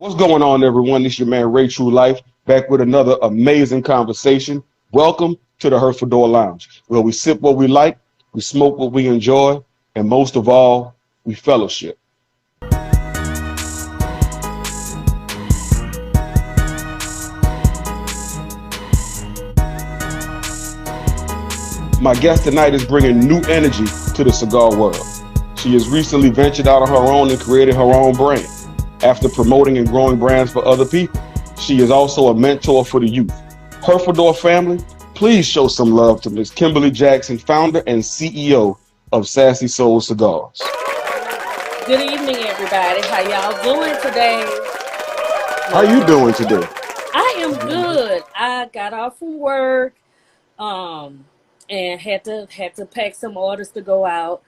What's going on, everyone? This is your man, Ray True Life, back with another amazing conversation. Welcome to the Herfador Lounge, where we sip what we like, we smoke what we enjoy, and most of all, we fellowship. My guest tonight is bringing new energy to the cigar world. She has recently ventured out on her own and created her own brand. After promoting and growing brands for other people, she is also a mentor for the youth. Herfador family, please show some love to Miss Kimberly Jackson, founder and CEO of Sassy Cigars. Good evening, everybody. How y'all doing today? How you doing today? I am good. I got off from work, and had to pack some orders to go out.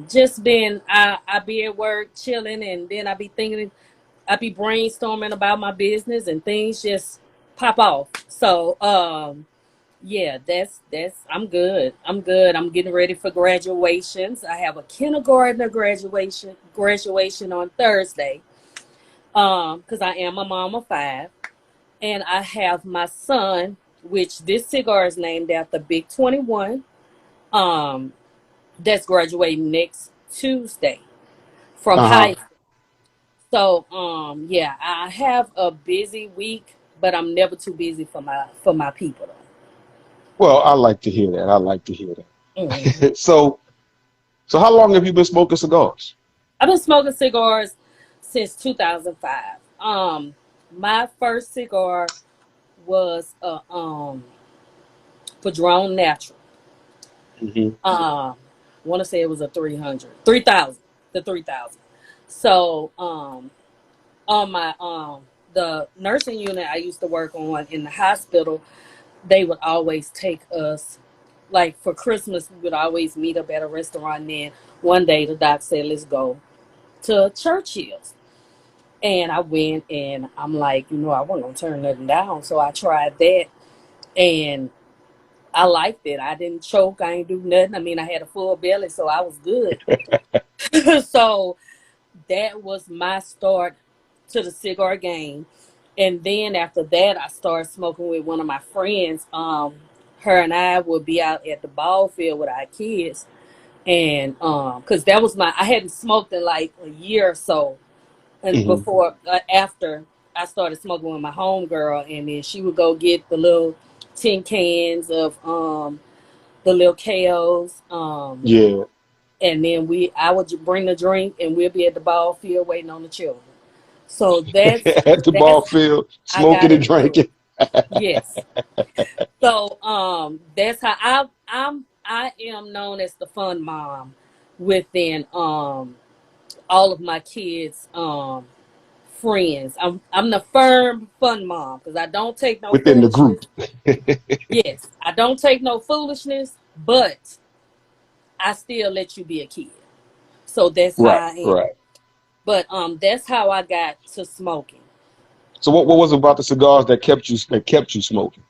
Just been I be at work chilling, and then I be brainstorming about my business, and things just pop off. So yeah, that's I'm good. I'm good. I'm getting ready for graduations. I have a kindergartner graduation on Thursday. Because I am a mom of 5, and I have my son, which this cigar is named after Big 21. That's graduating next Tuesday from high school. So yeah, I have a busy week, but I'm never too busy for my people though. Well, I like to hear that. I like to hear that. Mhm. So how long have you been smoking cigars? I've been smoking cigars since 2005. My first cigar was a Padron Natural. Mm-hmm. Want to say it was a 3,000, the 3,000. So on my the nursing unit I used to work on in the hospital, they would always take us, like for Christmas we would always meet up at a restaurant. And then one day the doc said, let's go to Churchill's. And I went, and I'm like, I wasn't gonna turn nothing down. So I tried that, and I liked it. I didn't choke. I ain't do nothing. I mean, I had a full belly, so I was good. So that was my start to the cigar game. And then after that, I started smoking with one of my friends. Her and I would be out at the ball field with our kids. And because I hadn't smoked in like a year or so. And Mm-hmm. after I started smoking with my homegirl, and then she would go get the little tin cans of the little KOs, Yeah. and then I would bring the drink, and we'll be at the ball field waiting on the children. So that's At the ball that's field, I got smoking and into it. drinking. Yes. So that's how I am known as the fun mom within all of my kids friends. I'm the firm fun mom because I don't take no Within the foolishness. group. Yes, I don't take no foolishness, but I still let you be a kid. So that's how Right, I am. right. But that's how I got to smoking. So what was it about the cigars that kept you smoking?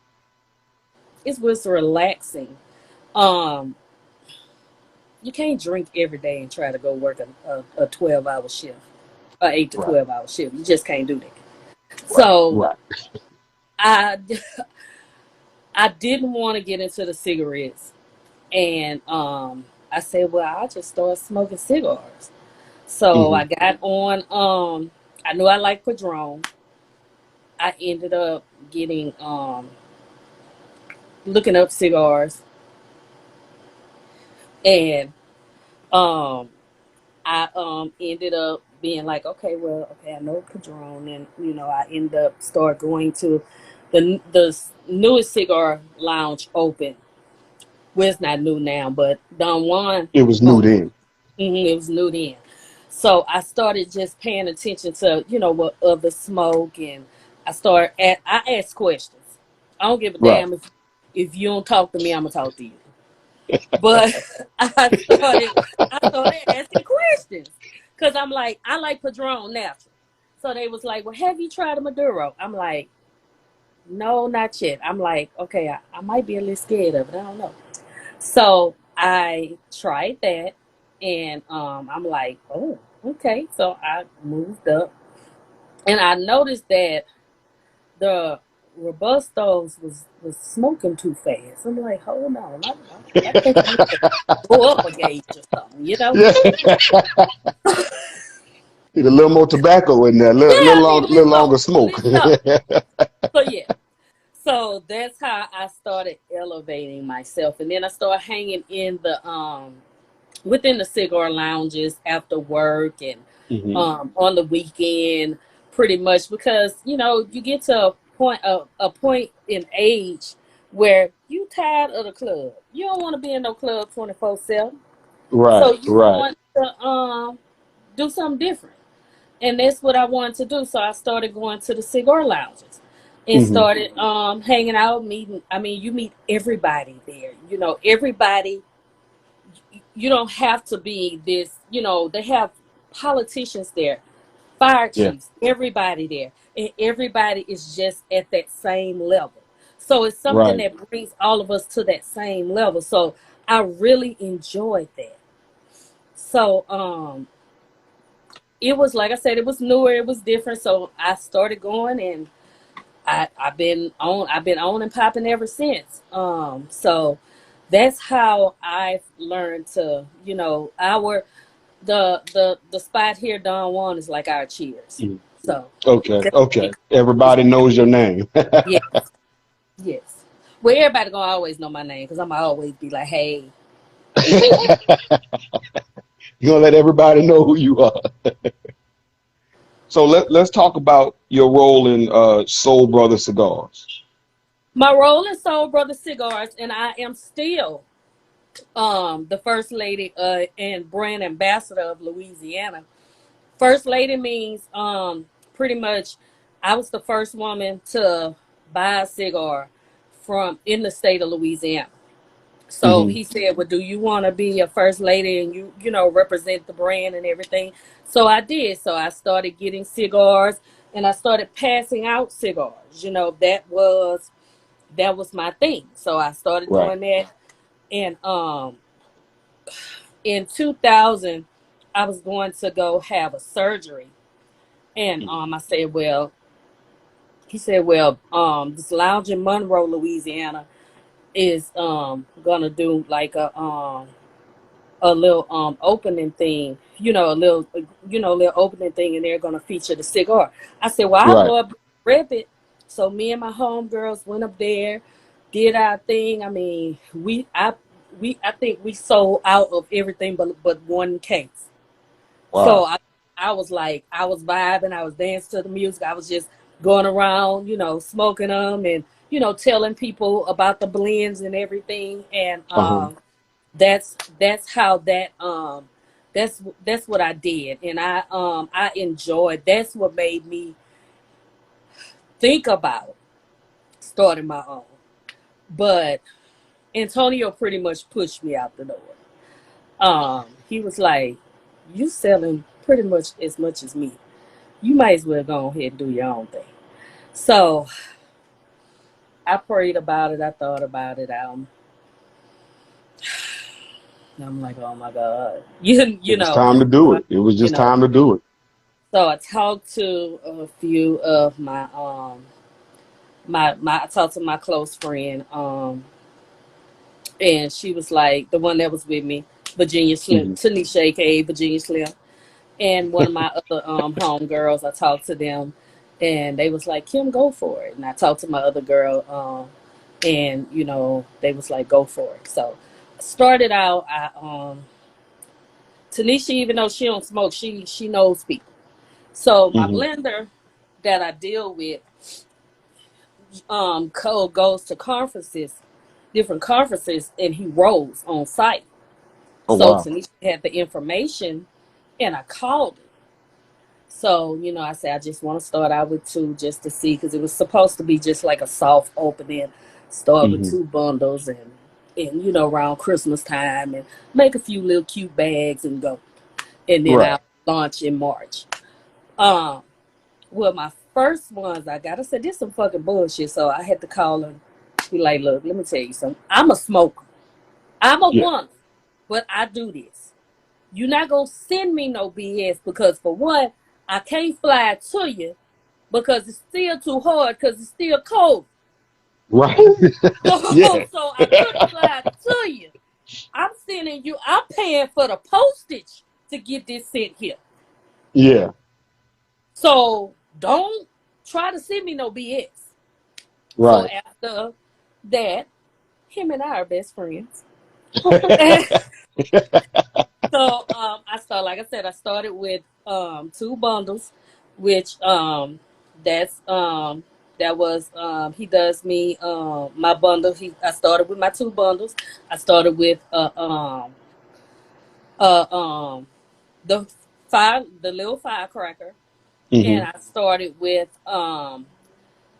It was relaxing. Um, you can't drink every day and try to go work a 12-hour shift, a 8 to Right, 12 hour shift. You just can't do that. right, So right. I I didn't want to get into the cigarettes, and I said, well, I'll just start smoking cigars. So Hmm. I got on. I knew I liked Padron. I ended up getting looking up cigars, and um, I ended up being like, okay, well, okay, I know Padron, and I ended up start going to the newest cigar lounge open. Well, it's not new now, but Don Juan It was new opened. then. It was new then. So I started just paying attention to, what others smoke, and I ask questions. I don't give a Right. damn if you don't talk to me, I'm gonna talk to you. But I started asking questions because I'm like, I like Padron natural. So they was like, well, have you tried a Maduro? I'm like, no, not yet. I'm like, okay, I might be a little scared of it. I don't know. So I tried that, and I'm like, oh, okay. So I moved up, And I noticed that the Robustos was smoking too fast. I'm like, hold on, I think I need to go up a gauge or something, you know? Yeah. Need a little more tobacco in there, Yeah, I need a little little longer more, a smoke. little something. So yeah, so that's how I started elevating myself, and then I started hanging in the within the cigar lounges after work and Hmm. on the weekend, pretty much because you get to a point in age where you tired of the club. You don't want to be in no club 24/7, so Right, you right. want to do something different, and that's what I wanted to do. So I started going to the cigar lounges and Hmm. started hanging out, meeting. I mean, you meet everybody there. Everybody. You don't have to be this. They have politicians there, fire Yeah, chiefs, everybody there, and everybody is just at that same level. So it's something right. that brings all of us to that same level. So I really enjoyed that. So it was, like I said, it was newer, it was different. So I started going, and I've been on and popping ever since. So that's how I've learned to, the spot here, Don Juan, is like our Cheers. Mhm. So Okay, that's what we okay. call it. Everybody knows your name. Yes, yes. Well, everybody gonna always know my name because I'm gonna always be like, hey, You're gonna let everybody know who you are. So let's talk about your role in Soul Brother Cigars. my role in Soul Brother Cigars, and I am still the first lady and brand ambassador of Louisiana. First lady means pretty much I was the first woman to buy a cigar from in the state of Louisiana. So Hmm. he said, "Well, do you want to be a first lady and represent the brand and everything?" So I did. So I started getting cigars and I started passing out cigars. That was my thing. So I started Right. doing that, and in 2000, I was going to go have a surgery, and Mhm. I said, "Well," he said, "Well, this lounge in Monroe, Louisiana, is gonna do like a little opening thing, a little opening thing, and they're gonna feature the cigar." I said, "Well, I Right. love rep it." So me and my homegirls went up there, did our thing. I mean, I think we sold out of everything but one case. So Wow. I was like, I was vibing, I was dancing to the music, I was just going around, smoking them and telling people about the blends and everything, and Uh-huh. that's how that's what I did, and I enjoyed. That's what made me think about starting my own. But Antonio pretty much pushed me out the door. He was like, "You selling pretty much as me. You might as well go ahead and do your own thing." So I prayed about it. I thought about it. I'm like, oh my God, you It you was know, time to do so I, it. It was you just know. time to do it. So I talked to a few of I talked to my close friend, and she was like the one that was with me, Virginia Slim, Hmm. Tanisha, aka Virginia Slim, and one of my other home girls. I talked to them, and they was like, "Kim, go for it." And I talked to my other girl, and they was like, "Go for it." So started out, Tanisha, even though she don't smoke, she knows people. So my Hmm. blender that I deal with, Cole goes to conferences, different conferences, and he rolls on site. Oh So wow. Tanisha had the information, and I called it. So I said I just want to start out with two just to see, because it was supposed to be just like a soft opening, start with Hmm. two bundles, and around Christmas time, and make a few little cute bags and go, and then Right. I'll launch in March. Um, Well, my first ones, I gotta say, this some fucking bullshit. So I had to call him. Be like, "Look, let me tell you something. I'm a smoker. I'm a Yeah. woman, but I do this. You're not gonna send me no BS because, for one, I can't fly to you, because it's still too hard because it's still cold. Right. So, Yeah. so I couldn't lie to you. I'm sending you. I'm paying for the postage to get this sent here. Yeah. So don't try to send me no BS. So Right. after that, him and I are best friends. So I started, like I said, I started with 2 bundles, which that was he does me my bundle. I started with my 2 bundles. I started with uh um the the little firecracker, Hmm. and I started with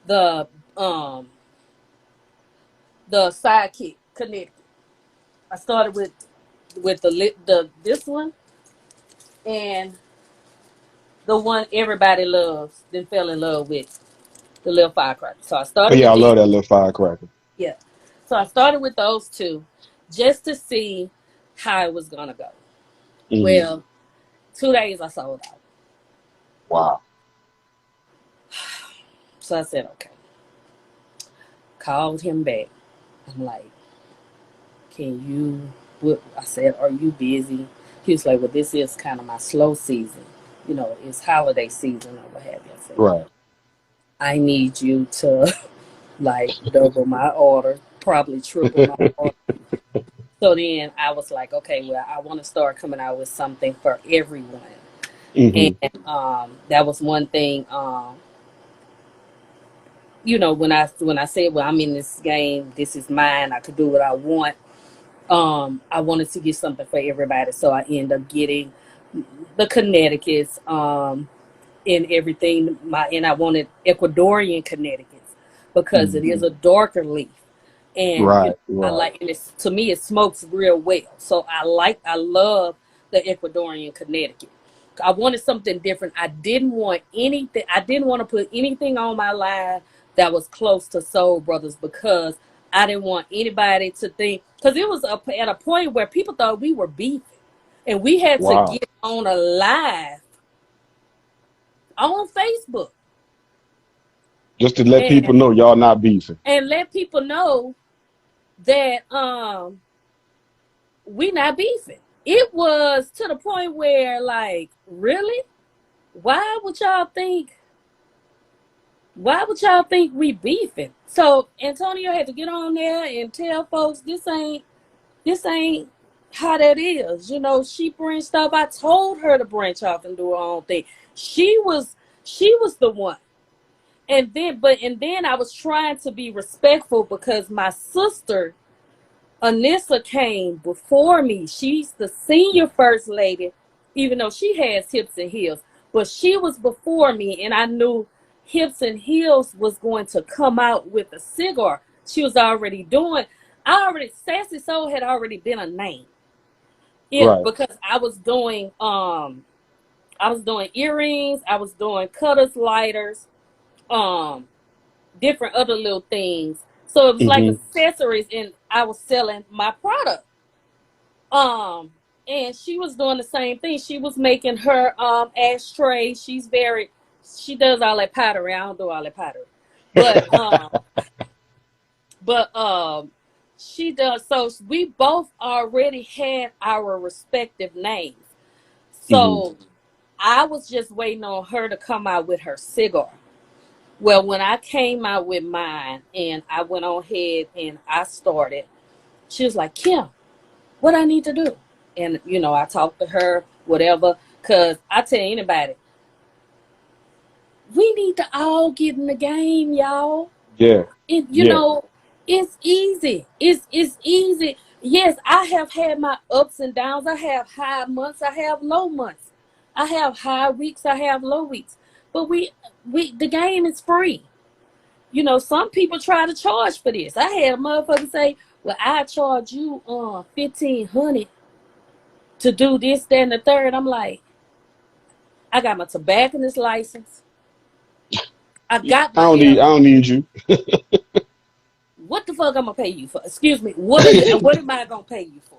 the um the sidekick connected. I started with the this one and the one everybody loves, then fell in love with, the little firecracker. So I Oh started yeah, with I this. love that little firecracker. Yeah. So I started with those 2 just to see how it was gonna go. Hmm. Well, 2 days I sold out. Wow. So I said, okay. Called him back. I'm like, can you what I said, are you busy? He was like, well, this is kind of my slow season. It's holiday season or what have you. I said, Right. I need you to like double my order, probably triple my order. So then I was like, okay, well, I want to start coming out with something for everyone. And Hmm. that was one thing. When I said, well, I'm in this game, this is mine. I could do what I want. I wanted to get something for everybody, so I ended up getting the Connecticut's and everything. And I wanted Ecuadorian Connecticut's because it is Hmm. a darker leaf, and Right. I Right. like, and it's, to me, it smokes real well. So I love the Ecuadorian Connecticut. I wanted something different. I didn't want anything. I didn't want to put anything on my line that was close to Soul Brothers because I didn't want anybody to think, because it was at a point where people thought we were beefing, and we had to Wow. get on a live on Facebook Just to let people and know y'all not beefing. let people know that we not beefing. It was to the point where, like, really, why would y'all think? Why would y'all think we beefing? So Antonio had to get on there and tell folks this ain't how that is. She branched off. I told her to branch off and do her own thing. She was the one. And then I was trying to be respectful because my sister Anissa came before me. She's the senior first lady, even though she has Hips and Heels. But she was before me, and I knew Hips and Heels was going to come out with a cigar. She was already doing. Sassy Soul had already been a name. Right. Because I was doing earrings, I was doing cutters, lighters, um, different other little things. So it was like Hmm. accessories, and I was selling my product. Um, and she was doing the same thing. She was making her ashtray. She does all that pottery. I don't do all that pottery. But but she does, so we both already had our respective names. Hmm. So I was just waiting on her to come out with her cigar. Well, when I came out with mine and I went on ahead and I started, she was like, Kim, what I need to do? And, I talked to her, whatever, because I tell anybody, we need to all get in the game, y'all. Yeah. It, Yeah. it's easy. It's easy. Yes, I have had my ups and downs. I have high months. I have low months. I have high weeks. I have low weeks. But the game is free. Some people try to charge for this. I had a motherfucker say, "Well, I charge you 1,500 to do this, that, and the third." I'm like, I got my tobacconist license. I got I my don't need. I don't need you. What the fuck I'm gonna pay you for? Excuse me. What am I gonna pay you for?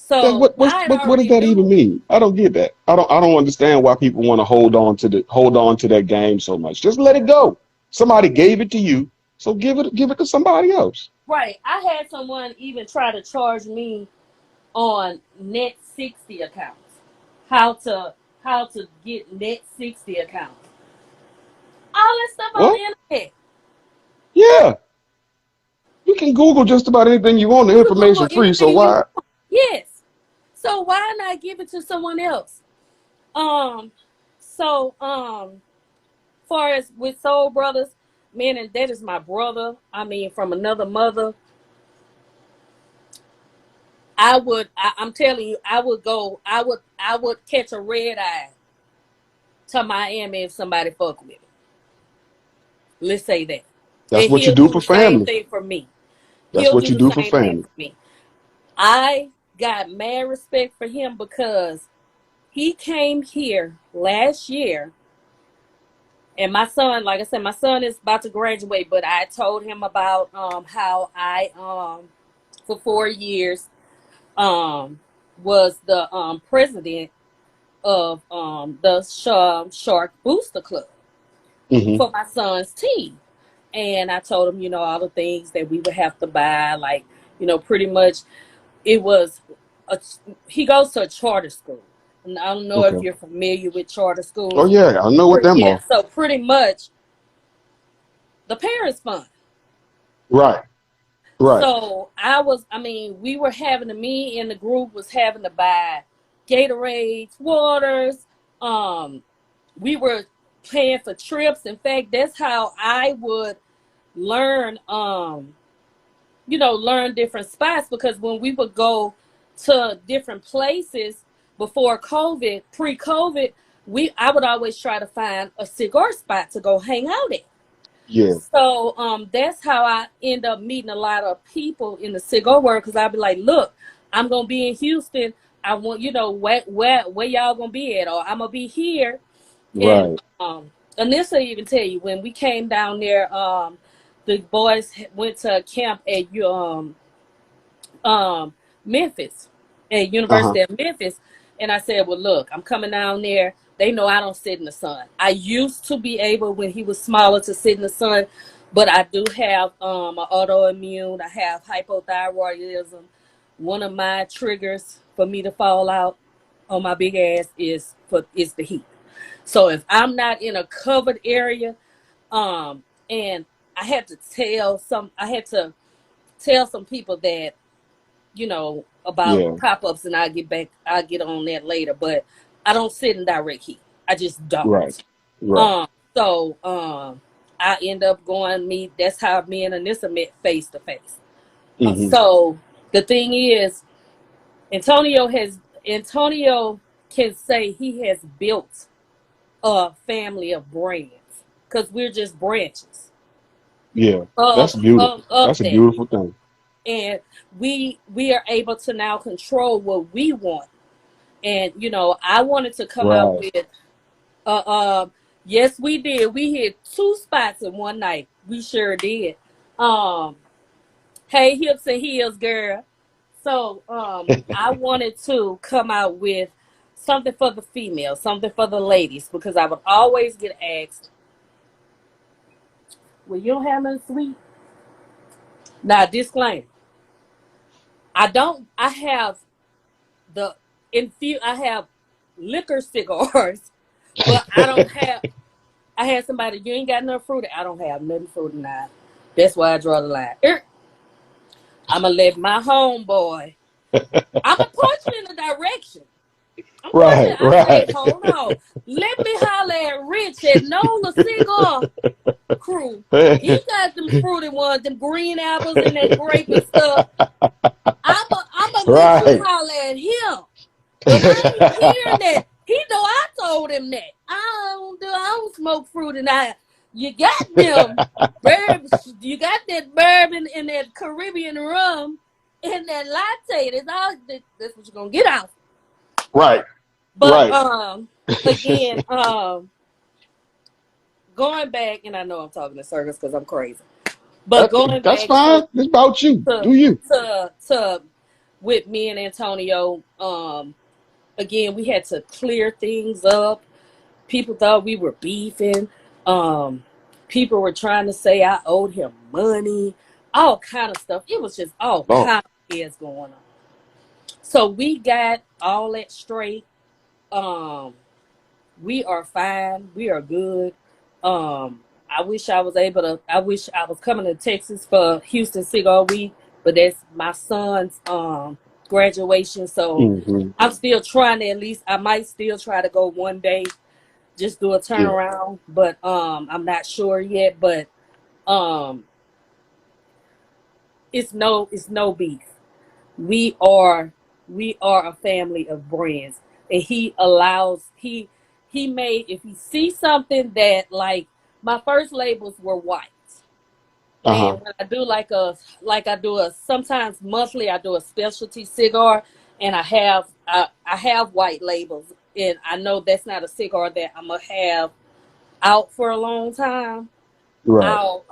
That So I had what does already that even knew. mean? I don't get that. I don't understand why people want to hold on to that game so much. Just let it go. Somebody gave it to you, so give it to somebody else. Right. I had someone even try to charge me on net 60 accounts. How to get net 60 accounts. All that stuff on What? the internet. Yeah, you can Google just about anything you want. The You can Google information free, so anything you why? want. Yes. So why not give it to someone else? Um so far as with Soul Brothers, man, and that is my brother. I mean, from another mother. I'm telling you, I would catch a red eye to Miami if somebody fuck with me. Let's say that. That's And what you he'll do do for the same family. thing for me. That's He'll what do you the do for same thing family. for me. I got mad respect for him because he came here last year, and my son, like I said, my son is about to graduate, but I told him about how I for 4 years um was the president of the Shark Booster Club Hmm. for my son's team. And I told him, all the things that we would have to buy, like, pretty much it was a, he goes to a charter school. And I don't know if Okay. you're familiar with charter Oh schools. yeah, I know what them Yeah, are. so pretty much the parents fund. Right. Right. So we were having to, me and the group was having to buy Gatorades, waters. Um, we were paying for trips. In fact, that's how I would learn, learn different spots, because when we would go to different places before COVID, pre-COVID, I would always try to find a cigar spot to go hang out at. Yeah. So that's how I end up meeting a lot of people in the cigar world, because I'd be like, look, I'm gonna be in Houston. I want where y'all gonna be at, or I'm gonna be here. And Right. and this will even tell you, when we came down there, the boys went to a camp at um, Memphis, at Uh huh. University of Memphis. And I said, well, look, I'm coming down there. They know I don't sit in the sun. I used to be able, when he was smaller, to sit in the sun, but I do have an autoimmune. I have hypothyroidism. One of my triggers for me to fall out on my big ass is the heat. So if I'm not in a covered area, and I had to tell some people that, about Yeah. pop-ups, and I'll get on that later, but I don't sit in direct heat. I just don't. Right. Right. Um, so I end up that's how me and Anissa met face to face. Hmm. So the thing is, Antonio can say he has built a family of brands, because we're just branches Yeah. of That's beautiful. of That's a that. beautiful thing. And we are able to now control what we want. And I wanted to come out Right. with uh yes, we did. We hit 2 spots in one night. We sure did. Um hey, hips and heels, girl. So I wanted to come out with something for the females, something for the ladies, because I would always get asked, well, you don't have nothing sweet. Now, disclaimer, I have I have liquor cigars, but I had somebody, you ain't got nothing fruity. I don't have nothing fruity now. That's why I draw the line. I'm gonna let my homeboy, I'm gonna point you in the direction. I'm pointing. Right. I say, Right. hold on. Let me holler at Rich at Nola Cigar Crew. He got them fruity ones, them green apples and that grape and stuff. I'm gonna let you Right. holler at him. But I ain't hearing that. He know I told him that. I don't smoke fruit, and you got them bourbon, you got that bourbon and that Caribbean rum and that latte. That's what you're gonna get out. Right. But Right. again, going back, and I know I'm talking in circles because I'm crazy. But going That's back fine. It's about you. to Do you? to with me and Antonio. Again, we had to clear things up. People thought we were beefing. People were trying to say I owed him money, all kind of stuff. It was just all Oh, kind of things going on. So we got all that straight. Um, we are fine. We are good. I wish I was able to. I wish I was coming to Texas for Houston Cigar Week, but that's my son's graduation. So hmm, I'm still trying to, at least I might still try to go one day, just do a yeah, turnaround. But I'm not sure yet. But um, it's no beef. We are a family of brands, and he made, if he sees something that, like, my first labels were white, uh-huh, and when I do I do a, sometimes monthly, I do a specialty cigar, and I have white labels, and I know that's not a cigar that I'm gonna have out for a long time. right, I'll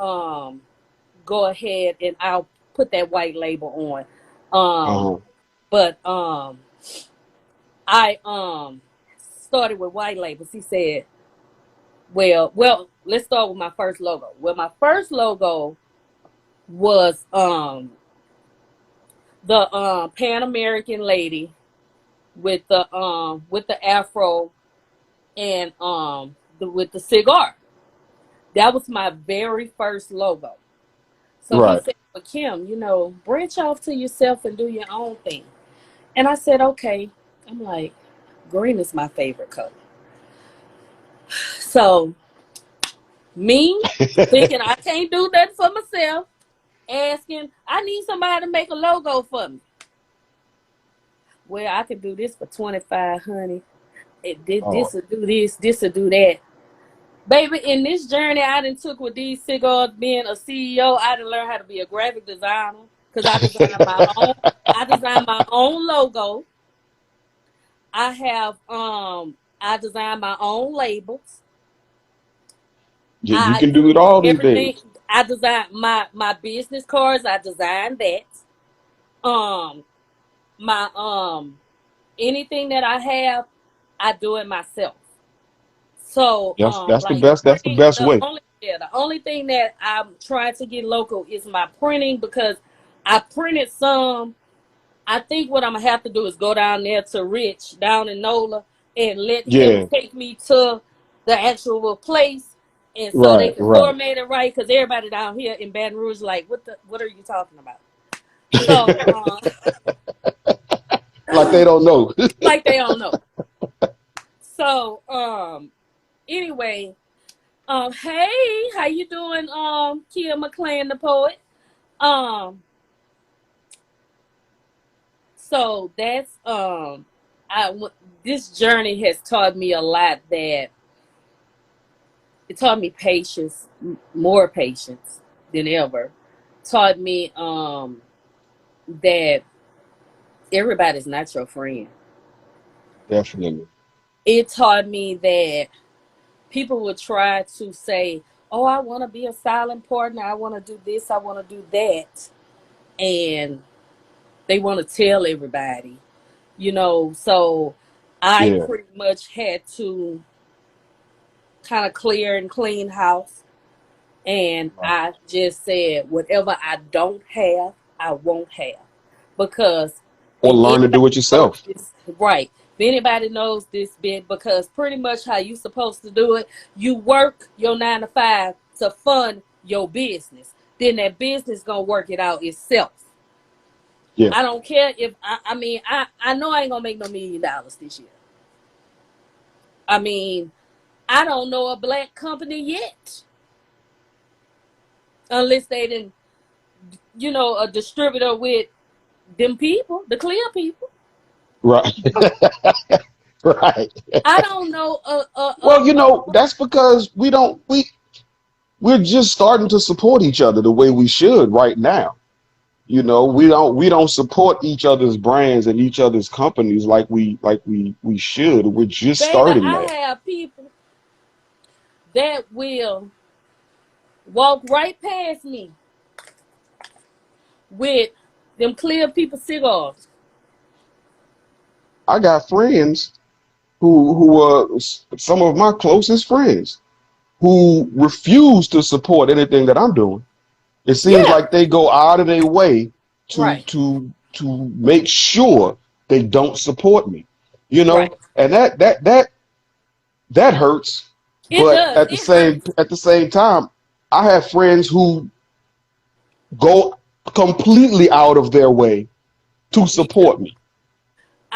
go ahead and I'll put that white label on. uh-huh, But I started with white labels. He said, well, let's start with my first logo. Well, my first logo was the Pan American lady with the afro, and with the cigar. That was my very first logo. So he right. said, well, Kim, branch off to yourself and do your own thing. And I said, okay. I'm like, green is my favorite color. So me thinking I can't do that for myself, asking, I need somebody to make a logo for me. Well, I could do this for 25, honey. Oh, This will do this will do that. Baby, in this journey I done took with these cigars, being a CEO, I done learned how to be a graphic designer, because I designed my own logo. I designed my own labels. you I can do it do all these everything. days. I designed my business cards. I designed that. Um, my anything that I have, I do it myself. So Yes, that's the like best. That's the printing, best way. the only thing that I'm trying to get local is my printing, because I printed some. I think what I'm gonna have to do is go down there to Rich down in NOLA and let him Yeah, take me to the actual place, and so they right, can right. format it right. Because everybody down here in Baton Rouge, like, what are you talking about? So Like they don't know. like they don't know. So anyway, hey, how you doing, Kia McClain, the poet? Um, so that's this journey has taught me a lot. That it taught me patience, more patience than ever. Taught me that everybody's not your friend. Definitely. It taught me that people would try to say, "Oh, I want to be a silent partner. I want to do this. I want to do that," and they want to tell everybody. So I Yeah. pretty much had to kind of clear and clean house. And Right. I just said, whatever I don't have, I won't have. Because Or if learn to anybody do it knows yourself. this, right, if anybody knows this bit, because pretty much how you supposed to do it, you work your 9 to 5 to fund your business. Then that business gonna work it out itself. Yeah. I don't care if I know I ain't gonna make no $1 million this year. I mean, I don't know a black company yet, unless they didn't, a distributor with them people, the clear people. Right. Right. I don't know Well, that's because we're just starting to support each other the way we should right now. We don't support each other's brands and each other's companies like we should. We're just baby. starting I that. have people that will walk right past me with them clear people cigars. I got friends who are some of my closest friends who refuse to support anything that I'm doing. It seems Yeah, like they go out of their way to right, make sure they don't support me. You right. know, and that hurts. It But does. It hurts. at the same time, I have friends who go completely out of their way to Me too. support me.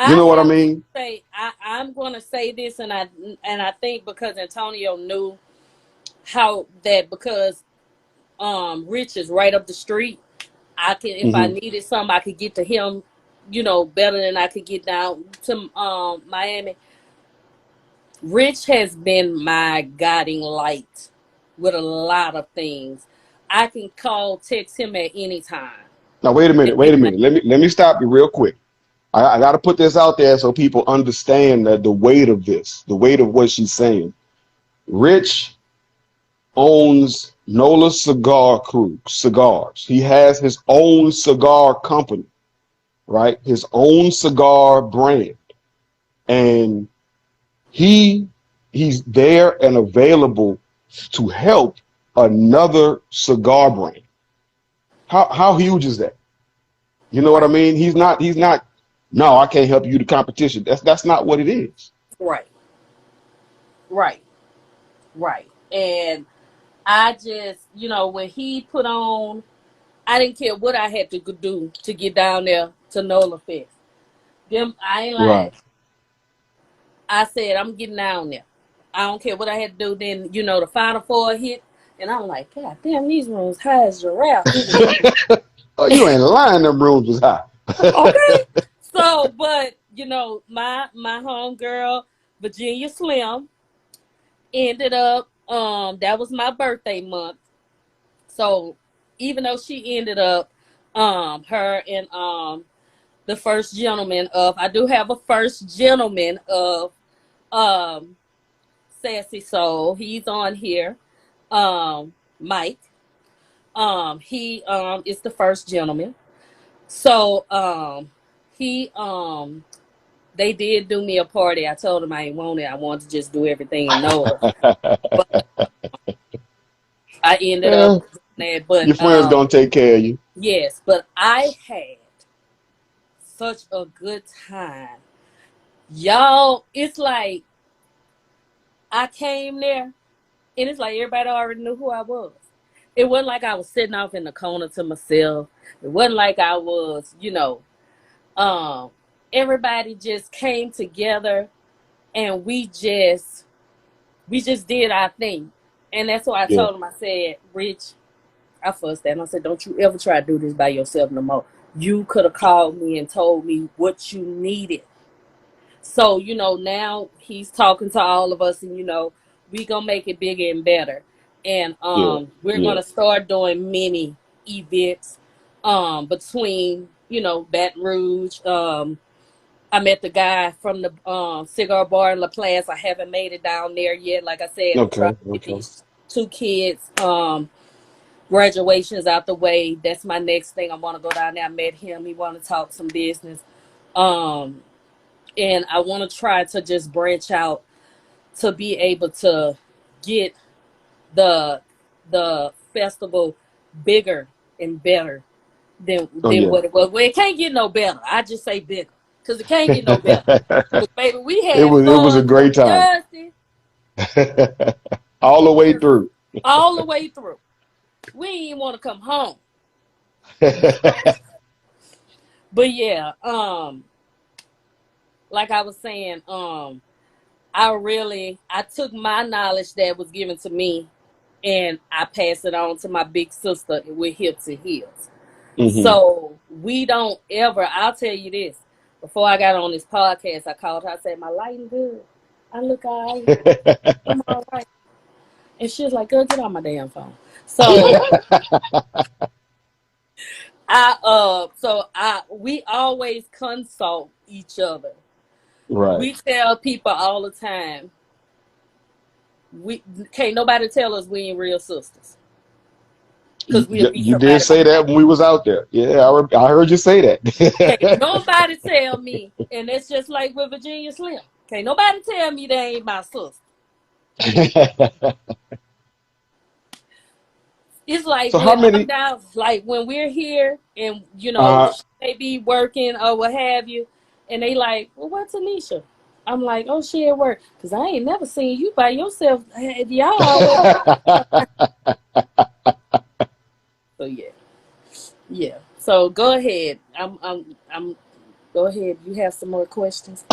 You I know what I have to mean? say, I'm going to say this, and I think because Antonio knew how that because Rich is right up the street. I can if I Hmm. needed something, I could get to him, better than I could get down to Miami. Rich has been my guiding light with a lot of things. I can call, text him at any time. Now wait a minute, And wait a minute. Let me stop you real quick. I got to put this out there so people understand that the weight of this, the weight of what she's saying. Rich owns Nola Cigar Crew cigars. He has his own cigar company, right? His own cigar brand, and he he's there and available to help another cigar brand. How huge is that? You know what I right, mean? He's not. No, I can't help you. The competition. That's not what it is. right, right, right. And I just, when he put on, I didn't care what I had to do to get down there to Nola Fest. Them, I ain't lying. Right. I said, I'm getting down there. I don't care what I had to do. Then, the Final Four hit. And I'm like, God damn, these rooms high as giraffe. Oh, you ain't lying. Them rooms was high. Okay. So, but, my homegirl, Virginia Slim, ended up, that was my birthday month. So, even though she ended up, her and the first gentleman of, I do have a first gentleman of um Sassy Soul. He's on here. Mike. He is the first gentleman. So he they did do me a party. I told him I ain't want it. I wanted to just do everything in Nola. But I ended up Yeah, doing that. But your friends gonna take care of you. yes, but I had such a good time. Y'all, it's like I came there and it's like everybody already knew who I was. It wasn't like I was sitting off in the corner to myself. It wasn't like I was, um, everybody just came together and we just did our thing. And that's why I Yeah, told him, I said, Rich, I fussed at him. I said, don't you ever try to do this by yourself no more. You could have called me and told me what you needed. So, now he's talking to all of us and, we going to make it bigger and better. And yeah, we're going yeah. to start doing mini events between, Baton Rouge. I met the guy from the cigar bar in La Place. I haven't made it down there yet. Like I said, I'm trying Okay, to get okay. these two kids graduations out the way. That's my next thing. I want to go down there. I met him. He want to talk some business. Um, and I want to try to just branch out to be able to get the the festival bigger and better than Oh than yeah. what it was. Well, it can't get no better. I just say bigger because it can't get no better. Because baby, we had It was a fun great from time. Thursday All the way to through. all the way through. We didn't even want to come home. But yeah, like I was saying, I took my knowledge that was given to me and I passed it on to my big sister with Hips and Heels. Hmm. So we don't ever, I'll tell you this, before I got on this podcast, I called her, I said, my lighting good. I look all right. I'm all right. And she was like, girl, get on my damn phone. So we always consult each other. Right. We tell people all the time, we can't nobody tell us we ain't real sisters. because we'll meet You did somebody say that when we was out there. Yeah, I heard you say Can't that. nobody tell me, and it's just like with Virginia Slim. Can't nobody tell me they ain't my sister. It's like So how when I'm many? down, like when we're here and, Uh, she may be working or what have you, and they like, well, what's Anisha? I'm like, oh, she at work. Because I ain't never seen you by yourself. Y'all always. So, yeah. Yeah. So, go ahead. Go ahead. You have some more questions?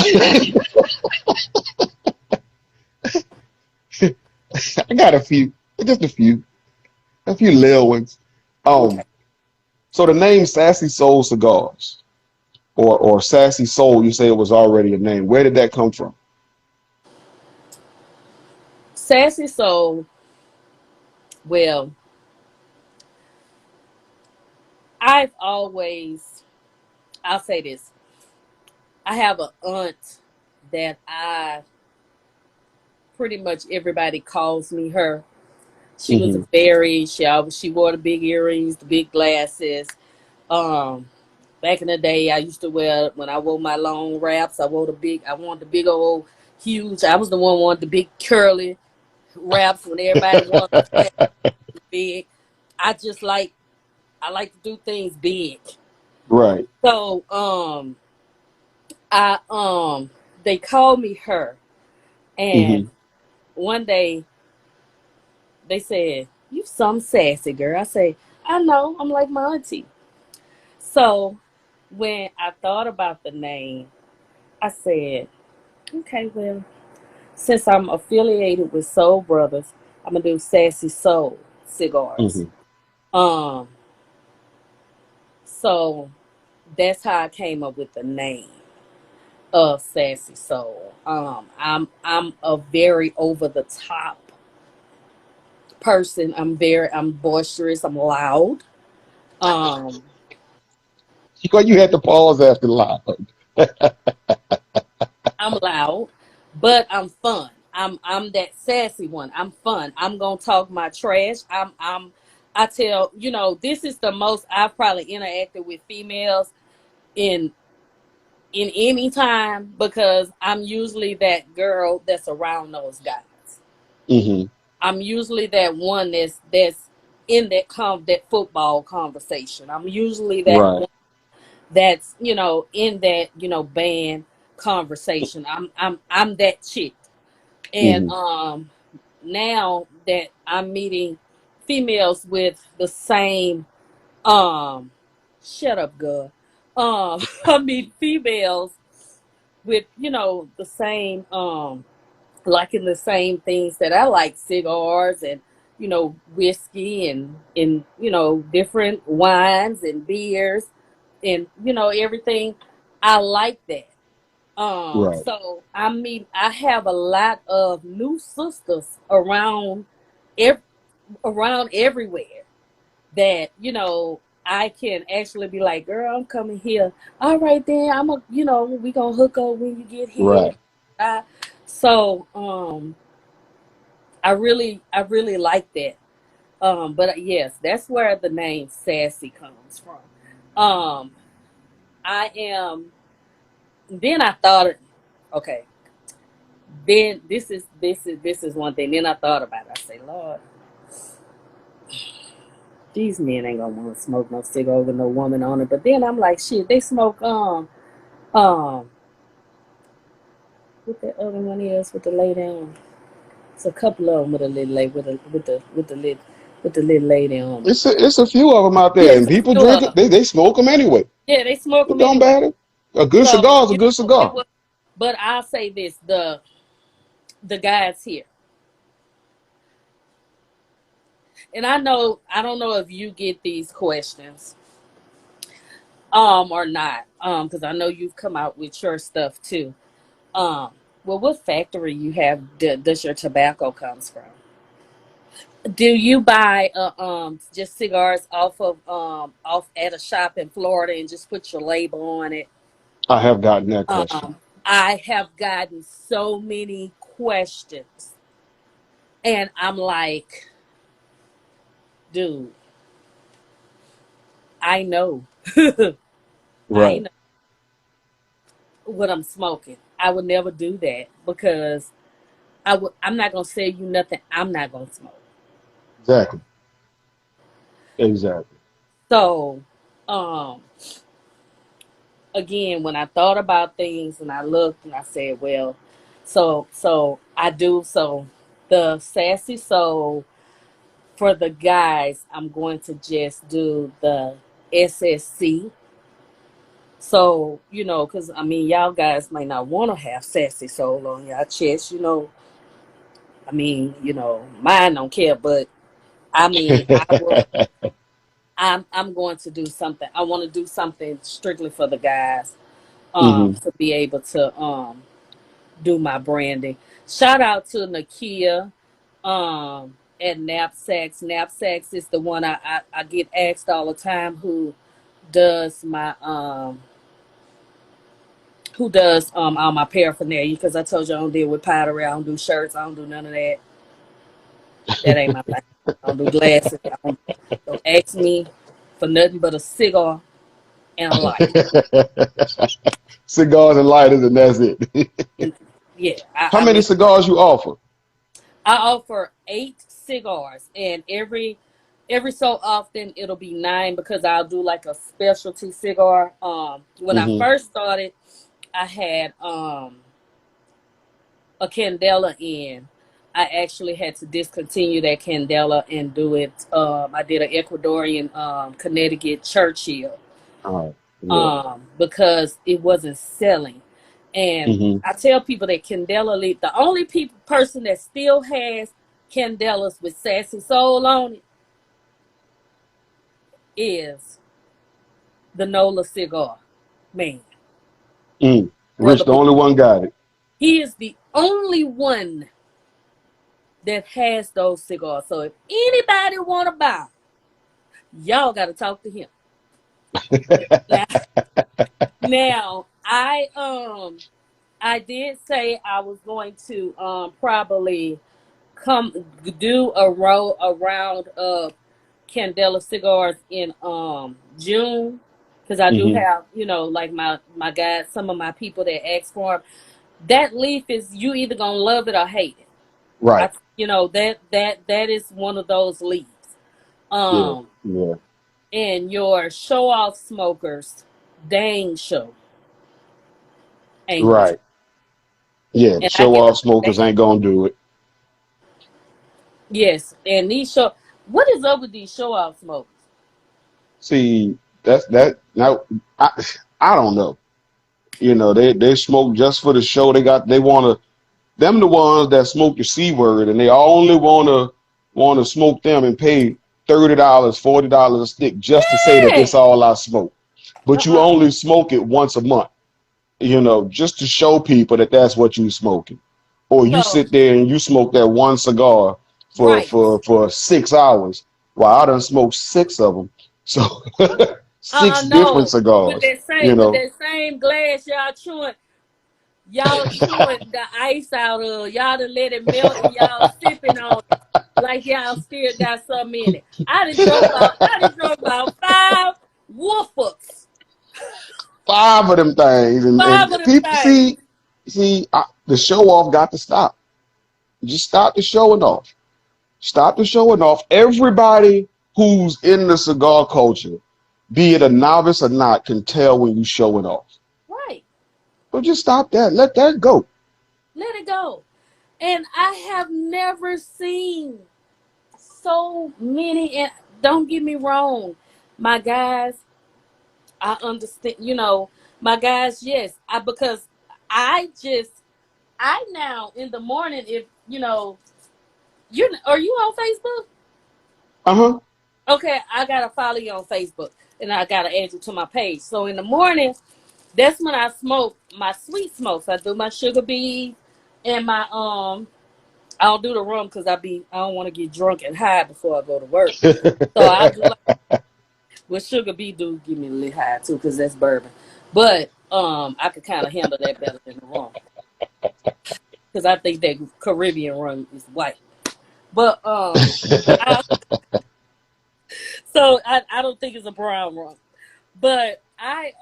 I got a few, just a few little ones. Okay. Um, so the name Sassy Soul Cigars or Sassy Soul, you say it was already a name. Where did that come from? Sassy Soul, well, I've always, I'll say this. I have an aunt that pretty much everybody calls me her. She was a Hmm. she wore the big earrings, the big glasses. Um, Back in the day, I used to wear, when I wore my long wraps, I wanted the big old, huge, I was the one who wanted the big curly wraps when everybody wanted to be big. I just I like to do things big. Right. So, I, they called me her. And Hmm. one day they said, "You some sassy girl." I say, "I know. I'm like my auntie." So when I thought about the name, I said, "Okay, well, since I'm affiliated with Soul Brothers, I'm gonna do Sassy Soul Cigars." Hmm. Um, so that's how I came up with the name of Sassy Soul. I'm a very over the top person. I'm boisterous. I'm loud. Um, You had to pause after loud. I'm loud, but I'm fun. I'm that sassy one. I'm fun. I'm gonna talk my trash. I tell, this is the most I've probably interacted with females in any time, because I'm usually that girl that's around those guys. Hmm. I'm usually that one that's in that football conversation. I'm usually that Right. one that's, in that, band conversation. I'm that chick. And Hmm. now that I'm meeting females with the same, um shut up, girl. I meet females with, the same, liking the same things that I like: cigars and, whiskey and different wines and beers and, everything. I like that. Right. So I have a lot of new sisters ev- around everywhere that, I can actually be like, girl, I'm coming here. All right, then we gonna hook up when you get here. Right. Uh, so, I really like that. But yes, that's where the name Sassy comes from. I am. Then I thought, okay. Then this is one thing. Then I thought about it. I say, Lord, these men ain't gonna want to smoke no cigar with no woman on it. But then I'm like, shit, they smoke um what the other one is with the lay down. It's a couple of them with a little lay with the little lady on it. It's a few of them out there, Yes, and a people few of drink it. them. They smoke them anyway. Yeah, they smoke It them don't anyway. matter. A good So cigar is a good it cigar. was. But I'll say this: the guys here, and I don't know if you get these questions, or not, because I know you've come out with your stuff too. Um, well, what factory you have does your tobacco comes from? Do you buy just cigars off at a shop in Florida and just put your label on it? I have gotten that question. Um, I have gotten so many questions, and I'm like, dude, I know. I Right. know what I'm smoking. I would never do that because I'm not gonna sell you nothing I'm not gonna smoke. Exactly. Exactly. So, um, again, when I thought about things and I looked and I said, well, so I do so the Sassy Soul for the guys, I'm going to just do the SSC. So, because I mean, y'all guys might not want to have Sassy Soul on your chest, I mean, mine don't care, but I mean, I'm going to do something. I want to do something strictly for the guys, Hmm. to be able to do my branding. Shout out to Nakia, at Knapsacks. Knapsacks is the one I get asked all the time does my who does all my paraphernalia, because I told you I don't deal with pottery, I don't do shirts, I don't do none of that. That ain't my thing. I don't do glasses. Don't ask me for nothing but a cigar and a light. Cigars and lighters, and that's it. And yeah, How I many mean, cigars you offer? I offer 8 cigars, and every so often it'll be 9, because I'll do like a specialty cigar. When I Hmm. first started, I had a Candela in. I actually had to discontinue that Candela and do it. I did an Ecuadorian Connecticut Churchill, All right. Yeah. because it wasn't selling. And Hmm. I tell people that Candela leaf, the only person that still has Candelas with Sassy Soul on it is the Nola cigar man, Mm. Brother Rich, the Blue. only one got it. He is the only one that has those cigars. So if anybody want to buy, y'all got to talk to him. Now, now I did say I was going to probably come do a round of Candela cigars in June, because I do Hmm. have, like my guys, some of my people that ask for them. That leaf is, you either gonna love it or hate it. Right. That is one of those leaves. Yeah. Um, Yeah. and your show off smokers, dang show ain't gonna. Right. Yeah. The And I show get off smokers ain't gonna do it. yes, and these show. What is up with these show off smokers? See, that's that. Now, I, I don't know. They smoke just for the show. They wanna them the ones that smoke the C word, and they only wanna smoke them and pay $30, $40 a stick just to say that Yeah. this all I smoke. But you Uh-uh. only smoke it once a month. Just to show people that that's what you smoking. Or you So sit there and you smoke that one cigar for right. for 6 hours. While I done smoked six of them. So six different No. With cigars. that You same with know. that same glass y'all chewing the ice out of, y'all done let it melt and y'all sipping on it like y'all still got something in it. I done drunk about 5 woofers. Five of them things, and 5 of them people things. the show off got to stop. Just stop the showing off. Stop the showing off. Everybody who's in the cigar culture, be it a novice or not, can tell when you showing off. Right. So just stop that. Let that go. Let it go. And I have never seen so many, and don't get me wrong, my guys, I understand, my guys, yes, because I just, I now in the morning, if, are you on Facebook? Uh-huh. Okay, I gotta follow you on Facebook and I gotta add you to my page. So in the morning, that's when I smoke my sweet smokes. I do my sugar beads and my, I don't do the rum because I don't want to get drunk and high before I go to work. So I do like, well, sugar beet do give me a little high too because that's bourbon. But I could kind of handle that better than the rum because I think that Caribbean rum is white. But I, so I don't think it's a brown rum. But I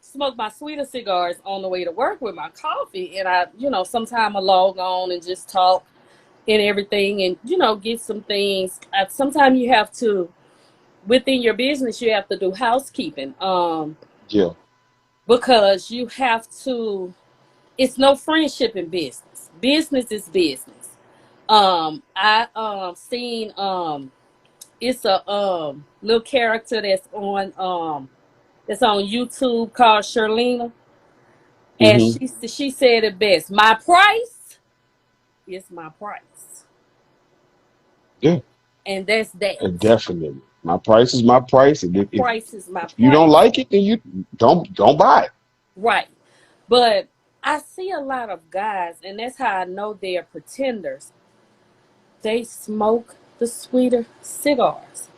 smoke my sweeter cigars on the way to work with my coffee, and I, sometimes I log on and just talk and everything, and get some things. Sometimes you have to, within your business, you have to do housekeeping. Yeah. Because you have to. It's no friendship in business. Business is business. I seen it's a little character that's on YouTube called Sherlina, and Mm-hmm. she said it best. My price is my price, Yeah. and that's that. Definitely. My price is my price. And My if price is my you don't price. like it, then you don't buy it. Right. But I see a lot of guys, and that's how I know they're pretenders. They smoke the sweeter cigars.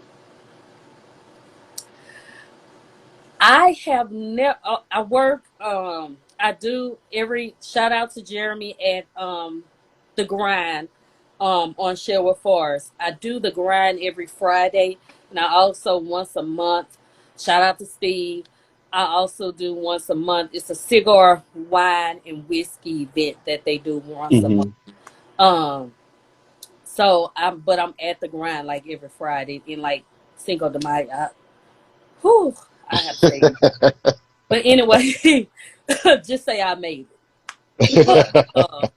I have never. I work. I do every shout out to Jeremy at the grind on Sherwood Forest. I do the grind every Friday, and I also once a month. Shout out to Steve. I also do once a month. It's a cigar, wine, and whiskey event that they do once a month. Mm-hmm. Um, but I'm at the grind like every Friday in like Cinco de Mayo. Whew, I have to say. But anyway, just say I made it. But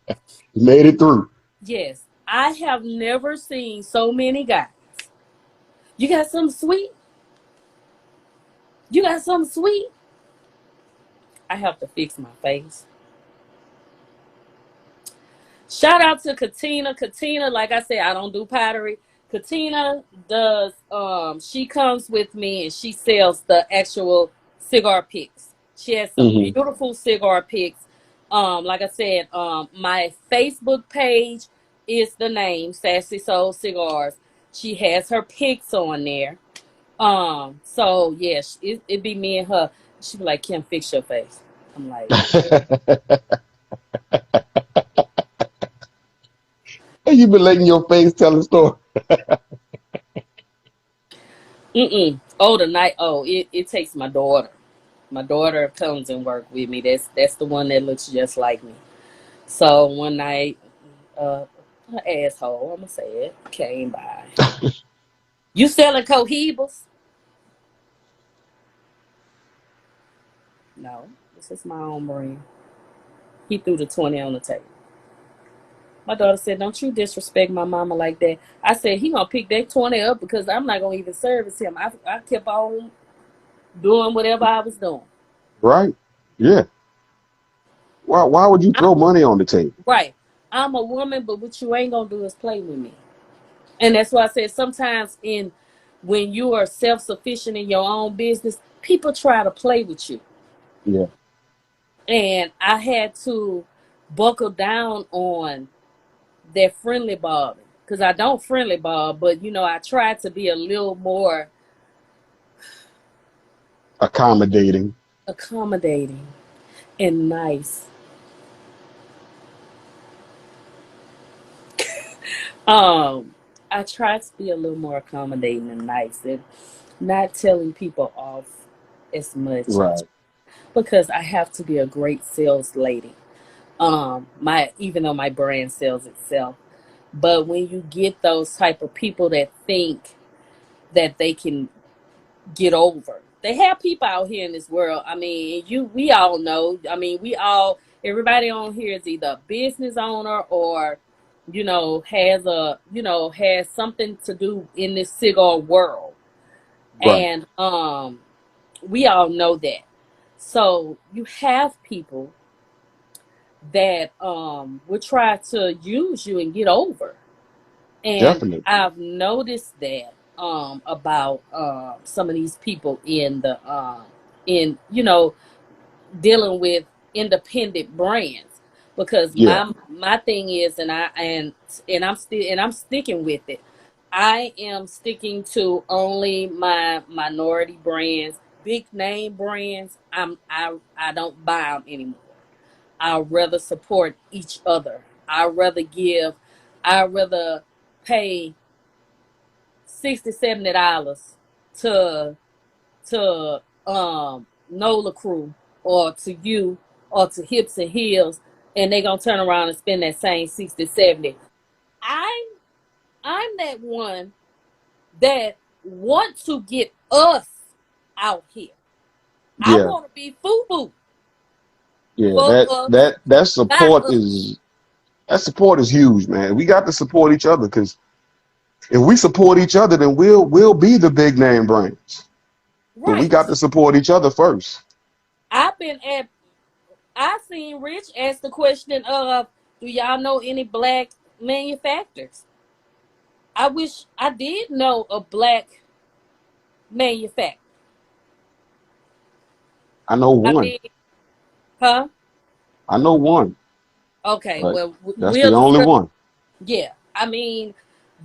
You made it through. yes, I have never seen so many guys. You got something sweet? You got something sweet? I have to fix my face. Shout out to Katina. Katina, like I said, I don't do pottery. Katina does, she comes with me and she sells the actual cigar picks. She has some Mm-hmm. beautiful cigar picks. Like I said, my Facebook page is the name, Sassy Soul Cigars. She has her picks on there. So yes, it be me and her. She be like, Kim, fix your face. I'm like, You been letting your face tell a story. mm-mm. Oh, the night. Oh, it takes my daughter. My daughter comes and work with me. That's the one that looks just like me. So one night, her asshole, I'm gonna say it, came by. You selling cohibas? No, this is my own brand. He threw the 20 on the table. My daughter said, "Don't you disrespect my mama like that." I said, "He gonna pick that 20 up because I'm not gonna even service him." I kept on doing whatever I was doing. Right? Yeah. Why would you I'm, throw money on the table? right. I'm a woman, but what you ain't gonna do is play with me. And that's why I said sometimes when you are self sufficient in your own business, people try to play with you. Yeah. And I had to buckle down on that friendly bobbing. Because I don't friendly bob, but I try to be a little more Accommodating. accommodating and nice. I try to be a little more accommodating and nice and not telling people off as much Right. because I have to be a great sales lady. My even though my brand sells itself, but when you get those type of people that think that they can get over, they have people out here in this world. I mean, we all know. I mean, everybody on here is either a business owner or has something to do in this cigar world, Right. and we all know that. So you have people that will try to use you and get over. And Definitely. I've noticed that about some of these people in dealing with independent brands because Yeah. my thing is and I'm sticking with it. I am sticking to only my minority brands, big name brands. I don't buy them anymore. I'd rather support each other. I'd rather pay $60, $70 to Nola Crew or to you or to Hips and Heels, and they gonna turn around and spend that same 60, 70. I'm that one that want to get us out here. I Yeah, want to be FUBU yeah. for us, That not support us. is huge, man. We got to support each other because if we support each other, then we'll be the big name brands. But we Right. got to support each other first. I've been at. I seen Rich ask the question of, "Do y'all know any black manufacturers?" I wish I did know a black manufacturer. I know I one. mean, huh? I know one, Okay, but well, that's the we'll only discuss. one. Yeah, I mean,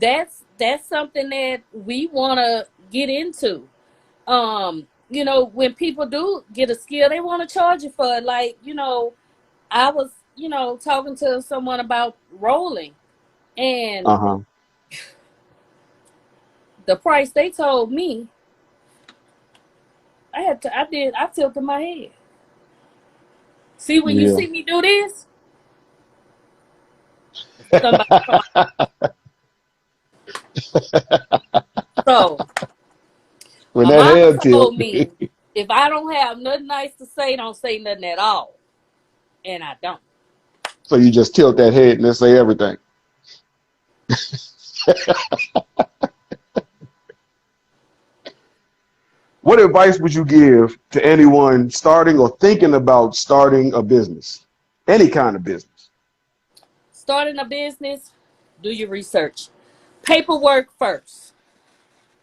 that's something that we want to get into. When people do get a skill, they want to charge you for it. Like, I was, talking to someone about rolling, and Uh-huh. the price they told me, I tilted my head. See, when you Yeah. see me do this, somebody come out. So, When my that mama head tilt, told me, if I don't have nothing nice to say, don't say nothing at all. And I don't. so you just tilt that head and then say everything. What advice would you give to anyone starting or thinking about starting a business? Any kind of business. Starting a business, do your research. Paperwork first.